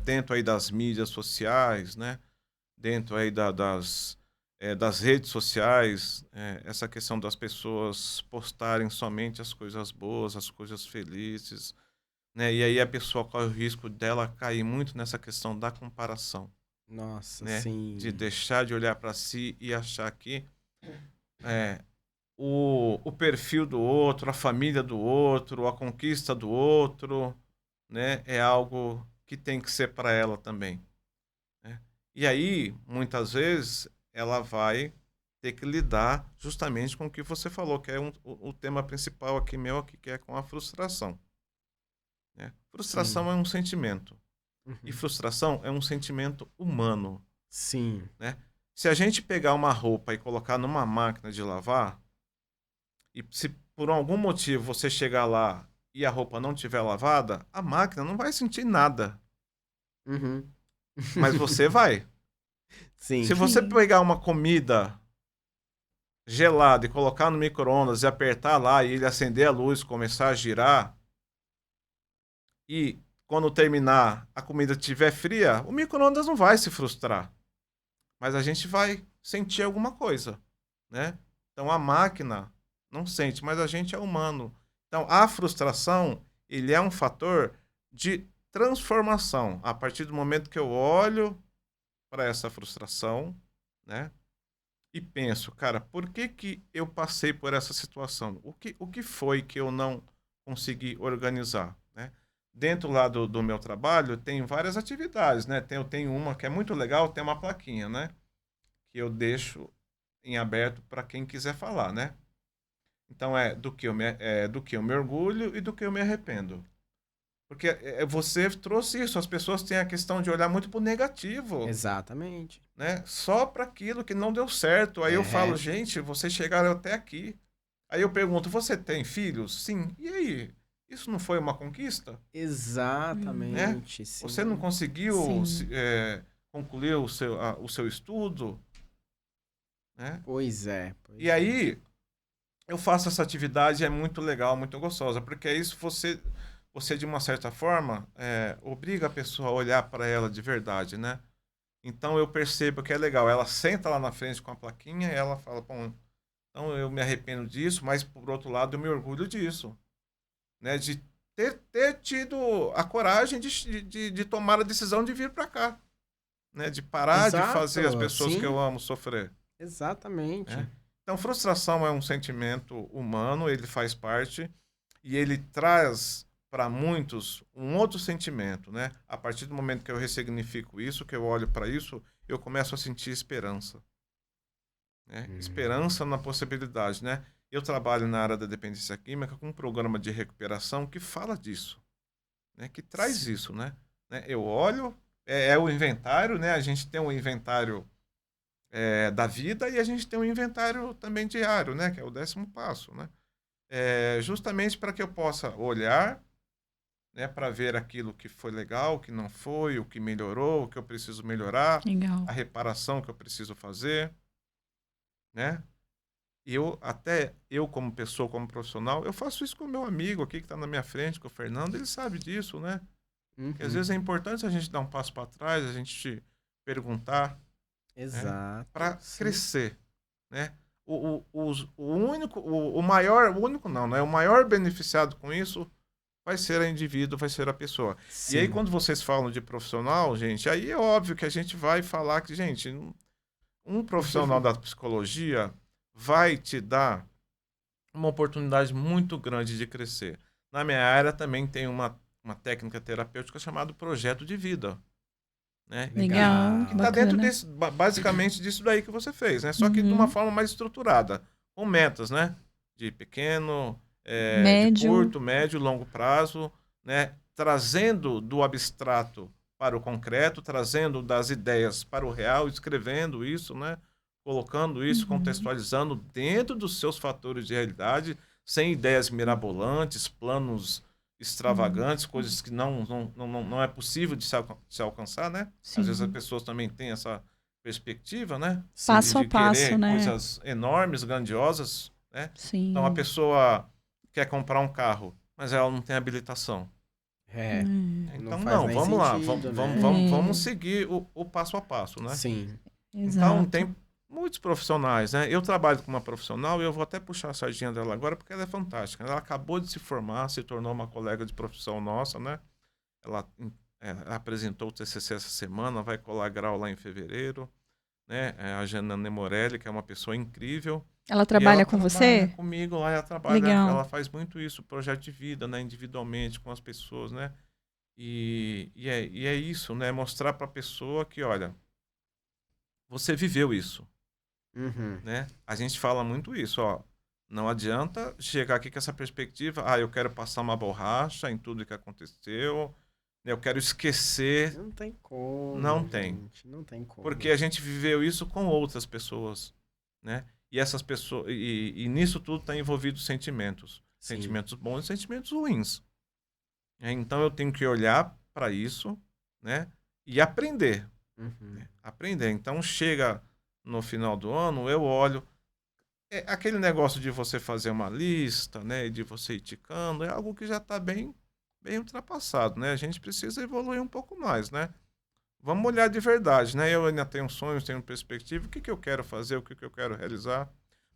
Dentro aí das mídias sociais, né? Dentro aí das redes sociais, essa questão das pessoas postarem somente as coisas boas, as coisas felizes, né? E aí a pessoa corre o risco dela cair muito nessa questão da comparação. Nossa, né? sim. De deixar de olhar para si e achar que o perfil do outro, a família do outro, a conquista do outro, né? É algo que tem que ser para ela também. Né? E aí, muitas vezes, ela vai ter que lidar justamente com o que você falou, que é o tema principal aqui meu, aqui, que é com a frustração. Né? Frustração é um sentimento. E frustração é um sentimento humano. Sim. Né? Se a gente pegar uma roupa e colocar numa máquina de lavar, e se por algum motivo você chegar lá e a roupa não estiver lavada, a máquina não vai sentir nada. Mas você vai. Sim. Se você Sim. pegar uma comida gelada e colocar no micro-ondas e apertar lá e ele acender a luz, começar a girar, e quando terminar a comida estiver fria, o micro-ondas não vai se frustrar. Mas a gente vai sentir alguma coisa, né? Então a máquina não sente, mas a gente é humano. Então a frustração, ele é um fator de transformação. A partir do momento que eu olho para essa frustração, né? E penso, cara, por que que eu passei por essa situação? O que foi que eu não consegui organizar, né? Dentro lá do meu trabalho, tem várias atividades, né? Eu tenho uma que é muito legal, tem uma plaquinha, né? Que eu deixo em aberto para quem quiser falar, né? Então do que eu me orgulho e do que eu me arrependo. Porque você trouxe isso, as pessoas têm a questão de olhar muito pro negativo, Exatamente. né? Só para aquilo que não deu certo. Aí eu falo, É. gente, vocês chegaram até aqui. Aí eu pergunto, você tem filhos? Sim. E aí? Isso não foi uma conquista? Né? Exatamente, sim. Você não conseguiu Sim. concluir o seu estudo? Né? Pois é. E aí, eu faço essa atividade, é muito legal, muito gostosa, porque é isso você de uma certa forma, obriga a pessoa a olhar para ela de verdade, né? Então eu percebo que é legal. Ela senta lá na frente com a plaquinha e ela fala, bom, então eu me arrependo disso, mas por outro lado eu me orgulho disso, né? De ter tido a coragem de tomar a decisão de vir para cá, né? De parar de fazer as Exato, pessoas que sim. eu amo sofrer. Exatamente. Né? Então, frustração é um sentimento humano, ele faz parte e ele traz para muitos um outro sentimento, né? A partir do momento que eu ressignifico isso, que eu olho para isso, eu começo a sentir esperança, né? Esperança na possibilidade, né? Eu trabalho na área da dependência química com um programa de recuperação que fala disso, né? Que traz Sim. isso, né? Eu olho, é o inventário, né? A gente tem um inventário da vida e a gente tem um inventário também diário, né? Que é o 10º passo, né? Justamente para que eu possa olhar, né? Para ver aquilo que foi legal, o que não foi, o que melhorou, o que eu preciso melhorar, Legal. a reparação que eu preciso fazer, né? E eu como pessoa, como profissional, eu faço isso com o meu amigo aqui que está na minha frente, com o Fernando, ele sabe disso, né? Que às Uhum. vezes é importante a gente dar um passo para trás, a gente perguntar, né? Exato. Para Sim. crescer, né? O maior, o único não, né? O maior beneficiado com isso vai ser a indivíduo, vai ser a pessoa. E aí, Sim. quando vocês falam de profissional, gente, aí é óbvio que a gente vai falar que, gente, um profissional da psicologia vai te dar uma oportunidade muito grande de crescer. Na minha área também tem uma técnica terapêutica chamada projeto de vida, né? Legal, Que está dentro bacana. basicamente disso daí que você fez, né? Só que de uma forma mais estruturada, com metas, né? De pequeno, de Médio. curto, médio, longo prazo, né? Trazendo do abstrato para o concreto, trazendo das ideias para o real, escrevendo isso, né? Colocando isso, contextualizando dentro dos seus fatores de realidade, sem ideias mirabolantes, planos extravagantes, coisas que não é possível de se alcançar, né? Às vezes as Sim. pessoas também têm essa perspectiva, né? Sim. Passo a De passo, querer né? coisas enormes, grandiosas, né? Então a Sim. pessoa quer comprar um carro, mas ela não tem habilitação. É. Não Então faz não, nem vamos lá, sentido, né? vamos seguir o passo a passo, né? Sim. Então, Exato. tem muitos profissionais, né? Eu trabalho com uma profissional e eu vou até puxar a sardinha dela agora porque ela é fantástica. Ela acabou de se formar, se tornou uma colega de profissão nossa, né? Ela apresentou o TCC essa semana, vai colar grau lá em fevereiro, né? A Janane Morelli, que é uma pessoa incrível. Ela E ela trabalha com trabalha você? comigo lá, Legal. ela faz muito isso, projeto de vida, né? Individualmente, com as pessoas, né? E é isso, né? Mostrar para a pessoa que, olha, você viveu isso. Uhum. Né? A gente fala muito isso, ó. Não adianta chegar aqui com essa perspectiva, eu quero passar uma borracha em tudo que aconteceu, eu quero esquecer. Não tem como. Não tem. Gente, não tem como. Porque a gente viveu isso com outras pessoas, né? E essas pessoas e nisso tudo está envolvido sentimentos, Sim. sentimentos bons e sentimentos ruins. Então eu tenho que olhar para isso, né? E aprender. Aprender. Então, chega no final do ano, eu olho. Aquele negócio de você fazer uma lista, né? De você ir ticando, é algo que já está bem ultrapassado, né? A gente precisa evoluir um pouco mais, né? Vamos olhar de verdade, né? Eu ainda tenho sonhos, tenho perspectiva, o que eu quero fazer, o que eu quero realizar.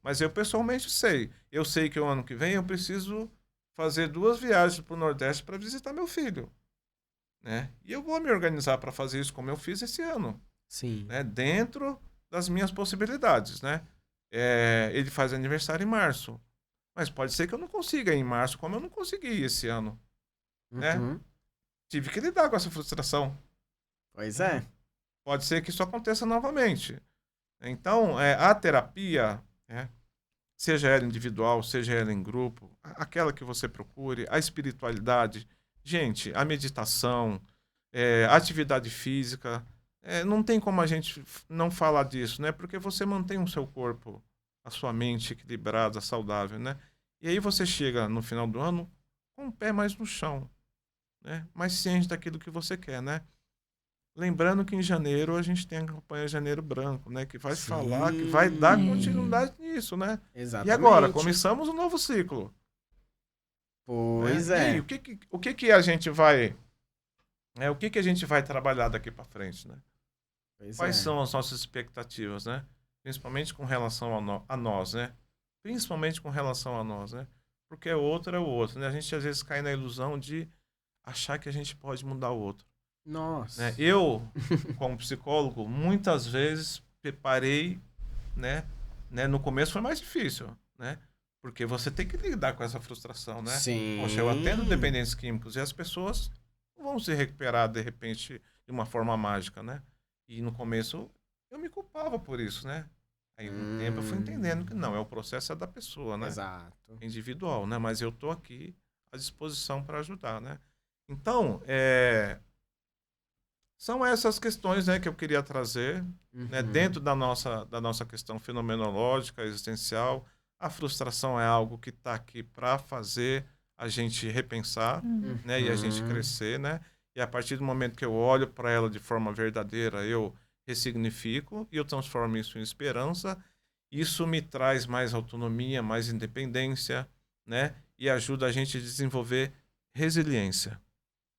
Mas eu pessoalmente sei. Eu sei que o ano que vem eu preciso fazer 2 viagens para o Nordeste para visitar meu filho, né? E eu vou me organizar para fazer isso como eu fiz esse ano, Sim. né? Dentro das minhas possibilidades, né? Ele faz aniversário em março, mas pode ser que eu não consiga ir em março, como eu não consegui esse ano, né? Tive que lidar com essa frustração. Pois é. Pode ser que isso aconteça novamente. Então, a terapia, né? Seja ela individual, seja ela em grupo, aquela que você procure, a espiritualidade, gente, a meditação, a atividade física, não tem como a gente não falar disso, né? Porque você mantém o seu corpo, a sua mente equilibrada, saudável, né? E aí você chega no final do ano com o pé mais no chão, né? Mais ciente daquilo que você quer, né? Lembrando que em janeiro a gente tem a campanha Janeiro Branco, né? Que vai falar, que vai dar continuidade nisso, né? Exatamente. E agora, começamos um novo ciclo. Pois né? é. E aí, o que a gente vai... o que a gente vai trabalhar daqui para frente, né? Quais são as nossas expectativas, né? Principalmente com relação a nós, né? Principalmente com relação a nós, né? Porque o outro, né? A gente às vezes cai na ilusão de achar que a gente pode mudar o outro. Nossa. Né? Eu, como psicólogo, muitas vezes preparei, né? No começo foi mais difícil, né? Porque você tem que lidar com essa frustração, né? Sim. Poxa, eu atendo dependentes químicos e as pessoas não vão se recuperar, de repente, de uma forma mágica, né? E no começo eu me culpava por isso, né? Aí com o tempo eu fui entendendo que não, o processo é da pessoa, né? Exato. É individual, né? Mas eu tô aqui à disposição para ajudar, né? Então, são essas questões, né, que eu queria trazer, né, dentro da nossa questão fenomenológica, existencial. A frustração é algo que está aqui para fazer a gente repensar, né, e a gente crescer, né? E a partir do momento que eu olho para ela de forma verdadeira, eu ressignifico e eu transformo isso em esperança. Isso me traz mais autonomia, mais independência, né? E ajuda a gente a desenvolver resiliência,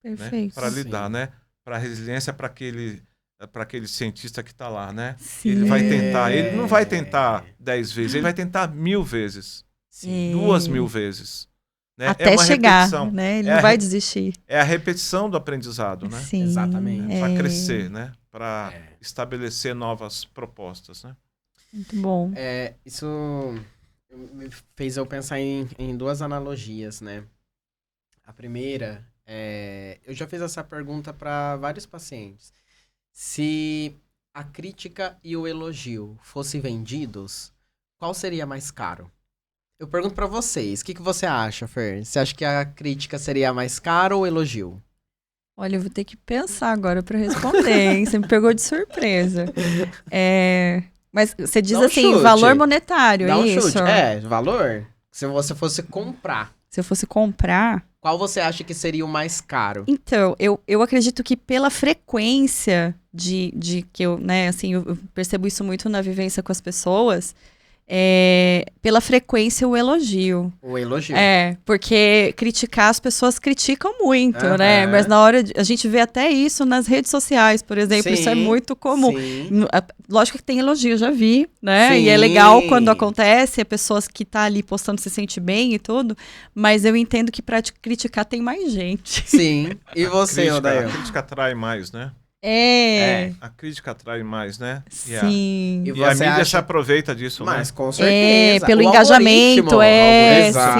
Perfeito. né? Para lidar, né? Para resiliência para aquele cientista que está lá, né? Sim. Ele vai tentar, ele não vai tentar 10 vezes, ele vai tentar 1000 vezes, Sim. 2000 vezes, né? Até uma chegar, repetição, né? Ele não vai desistir. É a repetição do aprendizado, né? Sim. Exatamente. Para crescer, né? Para estabelecer novas propostas, né? Muito bom. Isso me fez eu pensar em 2 analogias, né? A primeira eu já fiz essa pergunta para vários pacientes. Se a crítica e o elogio fossem vendidos, qual seria mais caro? Eu pergunto para vocês, o que você acha, Fer? Você acha que a crítica seria mais cara ou o elogio? Olha, eu vou ter que pensar agora para responder, hein? Você me pegou de surpresa. Mas você diz assim, chute. valor monetário, Dá um isso? chute. Valor. Se você fosse comprar, Se eu fosse comprar... qual você acha que seria o mais caro? Então, eu acredito que pela frequência de que eu, né, assim, eu percebo isso muito na vivência com as pessoas, pela frequência o elogio. O elogio. Porque criticar, as pessoas criticam muito, né? Mas na hora, a gente vê até isso nas redes sociais, por exemplo, isso é muito comum. Sim. Lógico que tem elogio, já vi, né? Sim. E é legal quando acontece, a pessoa que tá ali postando se sente bem e tudo, mas eu entendo que pra criticar tem mais gente. Sim. E você, A Odair? crítica atrai mais, né? A crítica atrai mais, né? Sim. E a mídia se aproveita disso, Mas né? com certeza. Pelo O engajamento, algoritmo. Exato.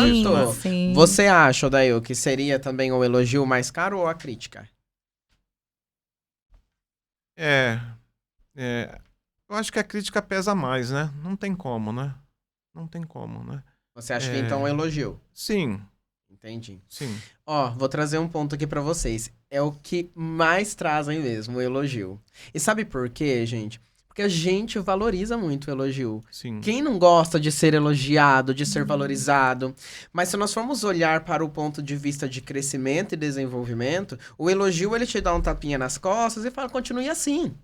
sim, Né? sim. Você acha, Odair, que seria também o elogio mais caro ou a crítica? Eu acho que a crítica pesa mais, né? Não tem como, né? Não tem como, né? Você acha que então o elogio? Sim, Entendi. sim. Ó, vou trazer um ponto aqui pra vocês. É o que mais trazem mesmo, o elogio. E sabe por quê, gente? Porque a gente valoriza muito o elogio. Sim. Quem não gosta de ser elogiado, de ser valorizado? Mas se nós formos olhar para o ponto de vista de crescimento e desenvolvimento, o elogio ele te dá um tapinha nas costas e fala, continue assim.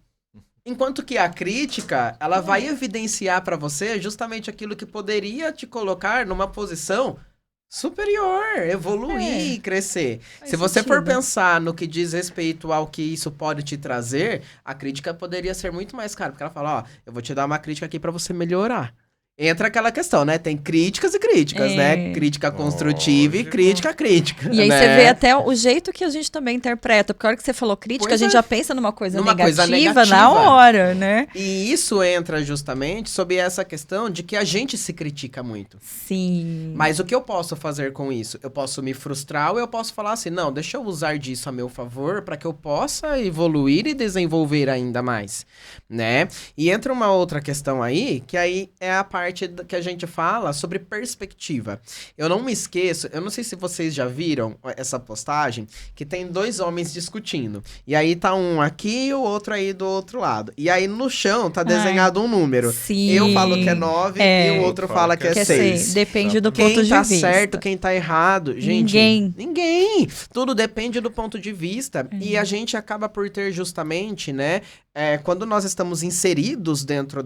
Enquanto que a crítica, ela vai evidenciar para você justamente aquilo que poderia te colocar numa posição superior, evoluir, crescer. Faz Se você for sentido. pensar no que diz respeito ao que isso pode te trazer, a crítica poderia ser muito mais cara, porque ela fala, ó, eu vou te dar uma crítica aqui pra você melhorar. Entra aquela questão, né? Tem críticas e críticas, né? Crítica construtiva e Lógico. crítica. E aí né? você vê até o jeito que a gente também interpreta. Porque a hora que você falou crítica, Pois a gente é. já pensa numa coisa Numa negativa coisa na negativa. hora, né? E isso entra justamente sob essa questão de que a gente se critica muito. Sim. Mas o que eu posso fazer com isso? Eu posso me frustrar ou eu posso falar assim, não, deixa eu usar disso a meu favor para que eu possa evoluir e desenvolver ainda mais, né? E entra uma outra questão aí, que aí é a parte que a gente fala sobre perspectiva. Eu não me esqueço, eu não sei se vocês já viram essa postagem, que tem dois homens discutindo. E aí tá um aqui e o outro aí do outro lado. E aí no chão tá desenhado um número. Sim. Eu falo que é 9 e o outro fala que é Quer 6. ser, depende do Quem ponto de tá vista. certo, quem tá errado, gente. Ninguém. Tudo depende do ponto de vista. E a gente acaba por ter justamente, né? Quando nós estamos inseridos dentro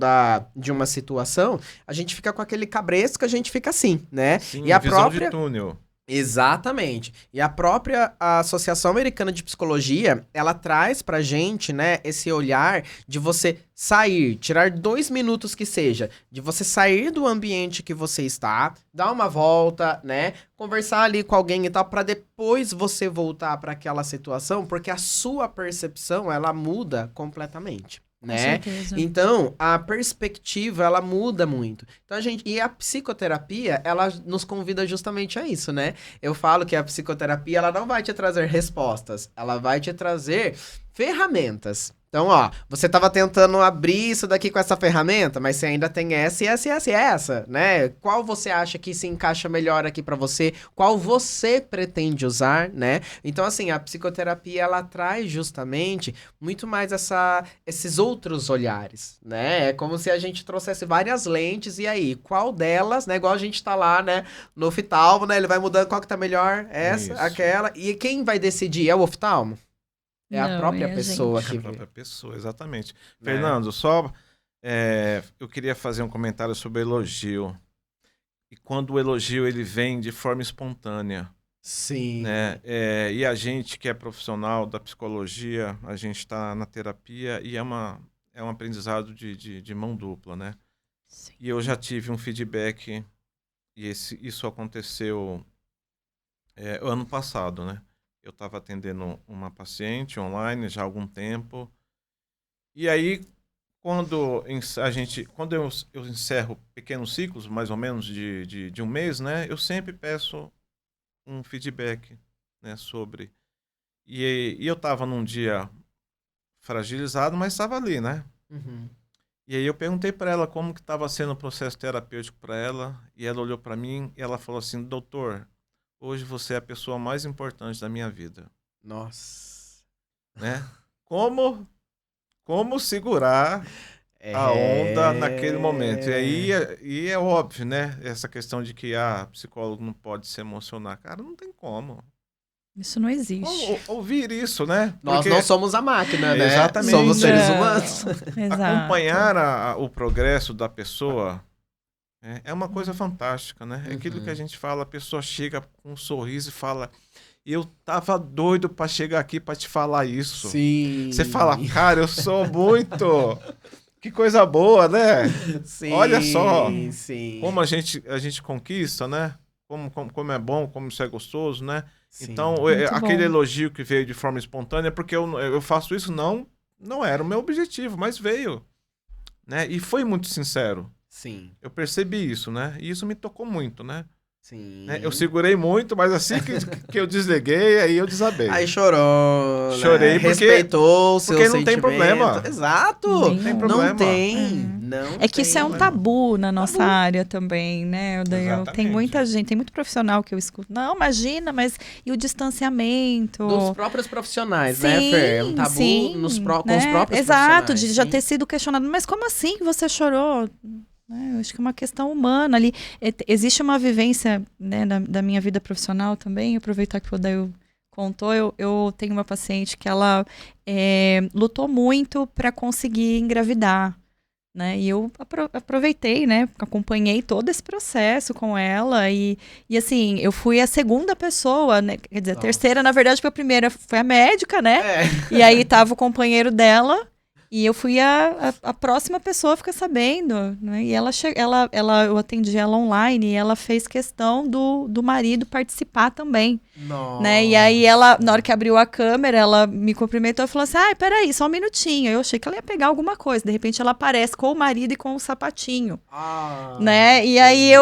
de uma situação, a gente fica com aquele cabresto que a gente fica assim, né? Sim, E a visão própria. de túnel. Exatamente. E a própria Associação Americana de Psicologia, ela traz pra gente, né, esse olhar de você sair, tirar 2 minutos que seja, de você sair do ambiente que você está, dar uma volta, né, conversar ali com alguém e tal, pra depois você voltar pra aquela situação, porque a sua percepção, ela muda completamente. Com Né? certeza. Então, a perspectiva, ela muda muito. Então, e a psicoterapia, ela nos convida justamente a isso, né? Eu falo que a psicoterapia, ela não vai te trazer respostas, ela vai te trazer ferramentas. Então, ó, você tava tentando abrir isso daqui com essa ferramenta, mas você ainda tem essa e essa e essa e essa, né? Qual você acha que se encaixa melhor aqui pra você? Qual você pretende usar, né? Então, assim, a psicoterapia, ela traz justamente muito mais esses outros olhares, né? É como se a gente trouxesse várias lentes, e aí, qual delas, né? Igual a gente tá lá, né? No oftalmo, né? Ele vai mudando qual que tá melhor, essa, Isso. aquela. E quem vai decidir? É o oftalmo? É a Não, própria é a pessoa É que a vê. própria pessoa, exatamente. Né? Fernando, eu queria fazer um comentário sobre elogio. E quando o elogio ele vem de forma espontânea, Sim. né? E a gente que é profissional da psicologia, a gente está na terapia e é um aprendizado de mão dupla, né? Sim. E eu já tive um feedback, e isso aconteceu ano passado, né? Eu estava atendendo uma paciente online já há algum tempo. E aí, quando eu encerro pequenos ciclos, mais ou menos de um mês, né? Eu sempre peço um feedback, né, sobre... E eu estava num dia fragilizado, mas estava ali, né? Uhum. E aí eu perguntei para ela como que estava sendo o processo terapêutico para ela, e ela olhou para mim e ela falou assim, doutor, hoje você é a pessoa mais importante da minha vida, Nossa. né? Como segurar a onda naquele momento? E aí é óbvio, né? Essa questão de que psicólogo não pode se emocionar. Cara, não tem como. Isso não existe. Ouvir isso, né? Nós Porque não somos a máquina, né? Exatamente. Somos seres Não. humanos. Exato. acompanhar o progresso da pessoa é uma coisa fantástica, né? É aquilo Uhum. que a gente fala, a pessoa chega com um sorriso e fala, eu tava doido para chegar aqui para te falar isso. Sim. Você fala, cara, eu sou muito... Que coisa boa, né? Sim. Olha só Sim. como a gente conquista, né? Como é bom, como isso é gostoso, né? Sim. Então, Muito aquele bom. elogio que veio de forma espontânea, porque eu faço isso, não era o meu objetivo, mas veio, né? E foi muito sincero. Sim. Eu percebi isso, né? E isso me tocou muito, né? Sim. Eu segurei muito, mas assim que eu desliguei, aí eu desabei. Aí chorou, Chorei né? porque Respeitou o seu não tem sentimento. problema. Exato. Não tem Não problema. tem, Não É que isso é um tabu na nossa área também, né? Tem Exatamente. muita gente, tem muito profissional que eu escuto. Não, imagina, mas e o distanciamento? Dos próprios profissionais, Sim, né, Fer? É um tabu sim, com os né? próprios Exato, profissionais. de já sim. ter sido questionado. Mas como assim que você chorou? Né, eu acho que é uma questão humana ali. Existe uma vivência, né, da minha vida profissional também. Aproveitar que o Odail contou, eu tenho uma paciente que ela lutou muito para conseguir engravidar. Né? E eu aproveitei, né? Acompanhei todo esse processo com ela e assim, eu fui a segunda pessoa, né? Quer dizer, a terceira, na verdade, porque a primeira foi a médica, né? E aí tava o companheiro dela e eu fui a próxima pessoa a ficar sabendo, né? E eu atendi ela online e ela fez questão do marido participar também. Nossa. Né? E aí ela, na hora que abriu a câmera, ela me cumprimentou e falou assim, ai, peraí, só um minutinho. Eu achei que ela ia pegar alguma coisa. De repente ela aparece com o marido e com o sapatinho. Né? E aí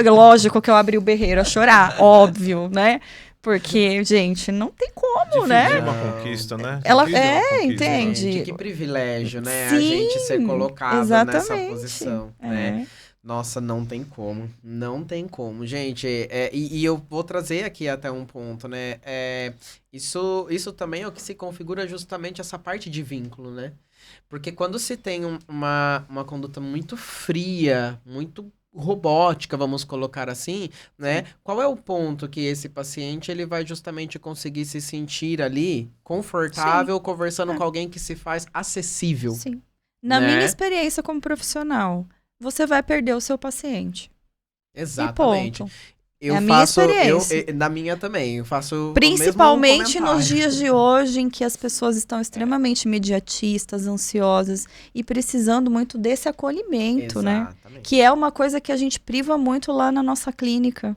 lógico que eu abri o berreiro a chorar, óbvio, né? Porque, gente, não tem como, né? Dividir uma conquista, né? Ela Dividir uma conquista. entende. Gente, que privilégio, né? Sim, a gente ser colocado nessa exatamente. posição, né? Nossa, não tem como. Não tem como, gente. E eu vou trazer aqui até um ponto, né? Isso também é o que se configura justamente essa parte de vínculo, né? Porque quando se tem uma conduta muito fria, muito robótica, vamos colocar assim, né? Qual é o ponto que esse paciente ele vai justamente conseguir se sentir ali confortável, conversando com alguém que se faz acessível? Sim. Na né? minha experiência como profissional, você vai perder o seu paciente. Exatamente. E ponto. Eu É a minha faço, experiência. na minha também, eu faço Principalmente o mesmo comentário. nos dias de hoje, em que as pessoas estão extremamente imediatistas, ansiosas e precisando muito desse acolhimento, né? Exatamente. Que é uma coisa que a gente priva muito lá na nossa clínica.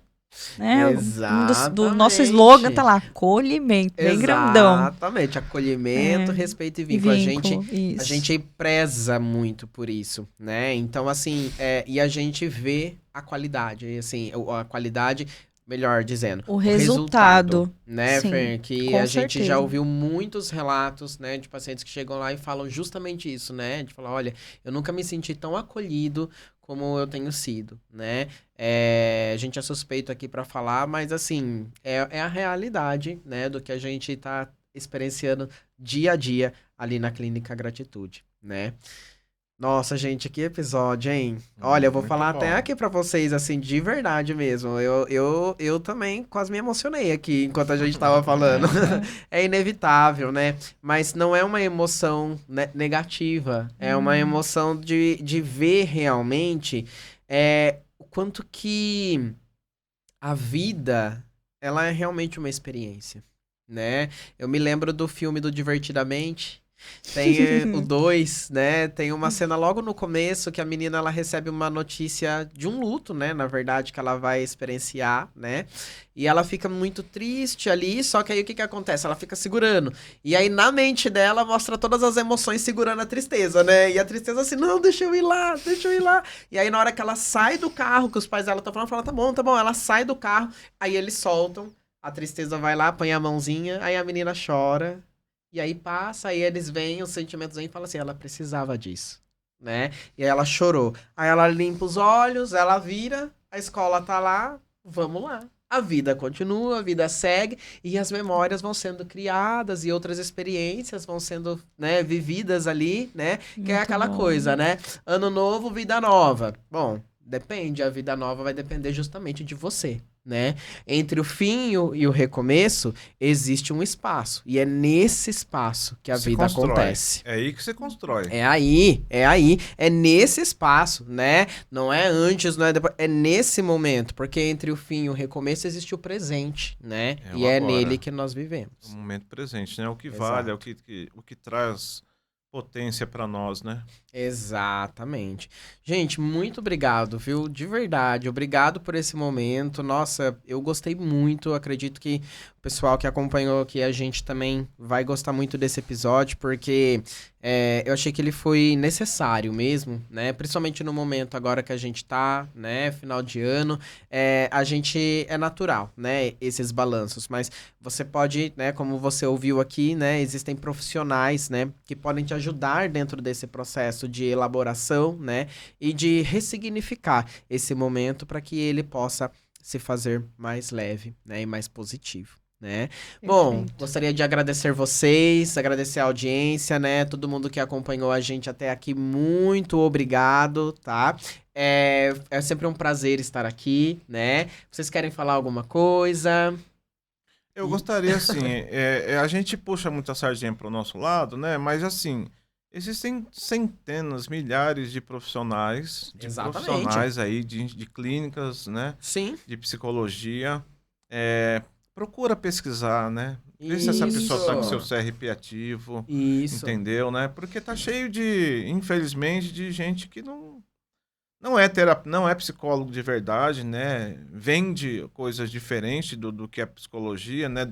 Né? Do nosso slogan tá lá, acolhimento, bem grandão. Exatamente, acolhimento, respeito e vínculo. A gente preza muito por isso, né? Então, assim, e a gente vê a qualidade, assim, a qualidade, melhor dizendo, o resultado, né, sim, Fer? Que com a gente certeza. já ouviu muitos relatos, né, de pacientes que chegam lá e falam justamente isso, né? De falar, olha, eu nunca me senti tão acolhido como eu tenho sido, né? A gente é suspeito aqui para falar, mas assim, é a realidade, né, do que a gente tá experienciando dia a dia ali na Clínica Gratitude, né? Nossa, gente, que episódio, hein? Olha, eu vou falar até aqui pra vocês, assim, de verdade mesmo. Eu também quase me emocionei aqui enquanto a gente tava falando. É inevitável, né? Mas não é uma emoção negativa. É uma emoção de ver realmente o quanto que a vida, ela é realmente uma experiência, né? Eu me lembro do filme do Divertidamente. Tem o 2, né? Tem uma cena logo no começo que a menina ela recebe uma notícia de um luto, né? Na verdade, que ela vai experienciar, né? E ela fica muito triste ali, só que aí o que acontece? Ela fica segurando. E aí na mente dela mostra todas as emoções segurando a tristeza, né? E a tristeza assim, não, deixa eu ir lá, deixa eu ir lá. E aí na hora que ela sai do carro, que os pais dela estão falando, fala, tá bom, tá bom. Ela sai do carro, aí eles soltam, a tristeza vai lá, põe a mãozinha, aí a menina chora. E aí passa, aí eles veem os sentimentos aí e falam assim, ela precisava disso, né? E aí ela chorou. Aí ela limpa os olhos, ela vira, a escola tá lá, vamos lá. A vida continua, a vida segue e as memórias vão sendo criadas e outras experiências vão sendo, né, vividas ali, né? Que é aquela coisa, né? Ano novo, vida nova. Bom, depende, a vida nova vai depender justamente de você, né? Entre o fim e o recomeço, existe um espaço. E é nesse espaço que a vida acontece. É aí que você constrói. É aí. É nesse espaço, né? Não é antes, não é depois. É nesse momento. Porque entre o fim e o recomeço existe o presente, né? E é nele que nós vivemos. O momento presente, né? O que vale, o que traz potência para nós, né? Exatamente. Gente, muito obrigado, viu? De verdade, obrigado por esse momento. Nossa, eu gostei muito. Acredito que O pessoal que acompanhou aqui a gente também vai gostar muito desse episódio, porque eu achei que ele foi necessário mesmo, né? Principalmente no momento agora que a gente tá, né? Final de ano, a gente é natural, né? Esses balanços, mas você pode, né? Como você ouviu aqui, né? Existem profissionais, né? Que podem te ajudar dentro desse processo de elaboração, né? E de ressignificar esse momento para que ele possa se fazer mais leve, né? E mais positivo. Né? Bom, gostaria de agradecer vocês, agradecer a audiência, né? Todo mundo que acompanhou a gente até aqui, muito obrigado, tá? É sempre um prazer estar aqui, né? Vocês querem falar alguma coisa? Eu gostaria, assim, a gente puxa muita sardinha para o nosso lado, né? Mas, assim, existem centenas, milhares de profissionais, aí, de clínicas, né? Sim. De psicologia. Procura pesquisar, né? Vê se essa pessoa tá com seu CRP ativo. Isso. Entendeu, né? Porque tá cheio infelizmente, de gente que não é psicólogo de verdade, né? Vende coisas diferentes do que é psicologia, né?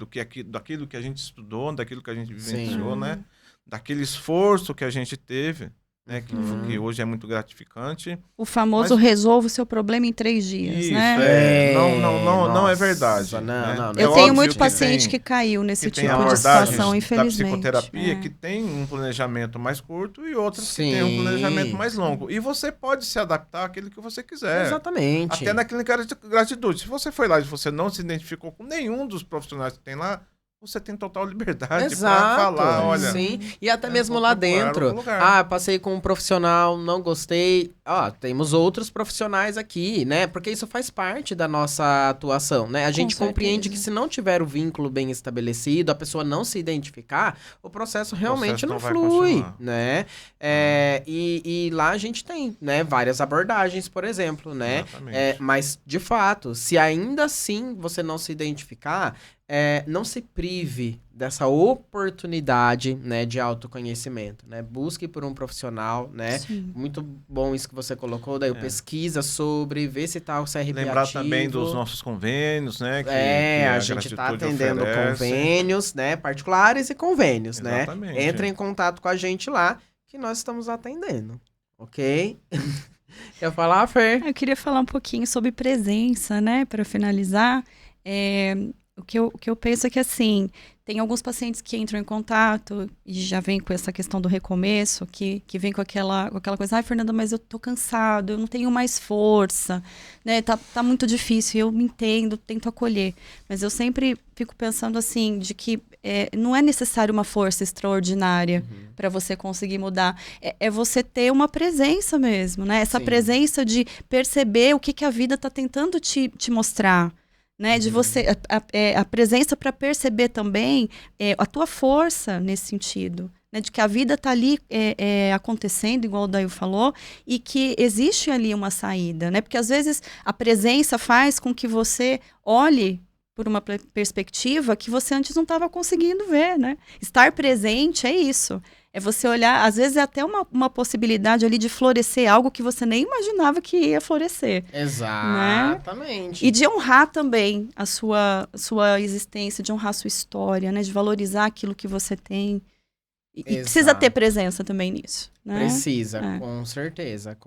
Daquilo que a gente estudou, daquilo que a gente vivenciou, né? Daquele esforço que a gente teve, né? Que hoje é muito gratificante. O famoso resolva o seu problema em 3 dias, isso, né? Não é verdade. Não. Eu tenho muito paciente que caiu nesse tipo de situação, infelizmente. Da psicoterapia que tem um planejamento mais curto e outros que tem um planejamento mais longo. E você pode se adaptar àquilo que você quiser. Exatamente. Até na clínica de gratitude. Se você foi lá e você não se identificou com nenhum dos profissionais que tem lá, você tem total liberdade para falar, olha... Sim, e até mesmo lá dentro. Passei com um profissional, não gostei. Temos outros profissionais aqui, né? Porque isso faz parte da nossa atuação, né? A gente compreende que se não tiver o vínculo bem estabelecido, a pessoa não se identificar, o processo realmente não flui, né? E lá a gente tem, né, várias abordagens, por exemplo, né? Mas, de fato, se ainda assim você não se identificar... não se prive dessa oportunidade, né, de autoconhecimento, né? Busque por um profissional, né? Sim. Muito bom isso que você colocou, daí pesquisa sobre, vê se tá o CRP Lembrar ativo. Também dos nossos convênios, né? A gente tá atendendo convênios, né? Particulares e convênios, Exatamente. Né? Entre em contato com a gente lá, que nós estamos atendendo, ok? Quer falar, Fer? Eu queria falar um pouquinho sobre presença, né? Para finalizar, O que eu penso é que, assim, tem alguns pacientes que entram em contato e já vem com essa questão do recomeço, que vem com aquela coisa, Fernanda, mas eu tô cansado, eu não tenho mais força, né? Tá muito difícil, eu me entendo, tento acolher. Mas eu sempre fico pensando, assim, de que não é necessário uma força extraordinária para você conseguir mudar. É você ter uma presença mesmo, né? Essa presença de perceber o que a vida tá tentando te mostrar. Né, de você a presença para perceber também a tua força nesse sentido, né, de que a vida está ali acontecendo, igual o Dail falou, e que existe ali uma saída, né, porque às vezes a presença faz com que você olhe por uma perspectiva que você antes não estava conseguindo ver, né? Estar presente é isso. É você olhar, às vezes é até uma possibilidade ali de florescer algo que você nem imaginava que ia florescer. Exatamente. Né? E de honrar também a sua existência, de honrar a sua história, né? De valorizar aquilo que você tem. E precisa ter presença também nisso. Né? Precisa, com certeza.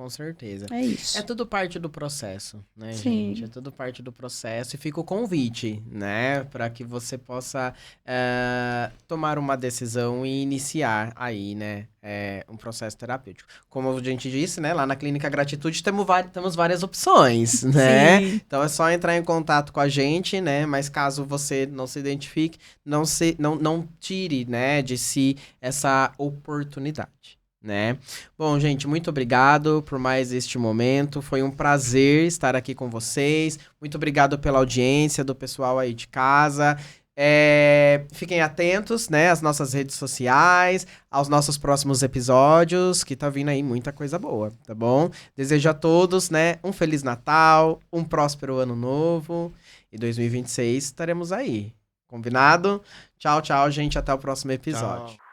É isso. É tudo parte do processo, né, Sim. gente? É tudo parte do processo. E fica o convite, né? Para que você possa tomar uma decisão e iniciar aí, né? Um processo terapêutico. Como a gente disse, né? Lá na Clínica Gratitude temos várias opções, né? Sim. Então é só entrar em contato com a gente, né? Mas caso você não se identifique, não tire, né, de si essa oportunidade, né? Bom, gente, muito obrigado por mais este momento. Foi um prazer estar aqui com vocês. Muito obrigado pela audiência do pessoal aí de casa. Fiquem atentos, né, às nossas redes sociais, aos nossos próximos episódios, que tá vindo aí muita coisa boa, tá bom? Desejo a todos, né, um Feliz Natal, um próspero Ano Novo, e 2026 estaremos aí. Combinado? Tchau, tchau, gente, até o próximo episódio. Tchau.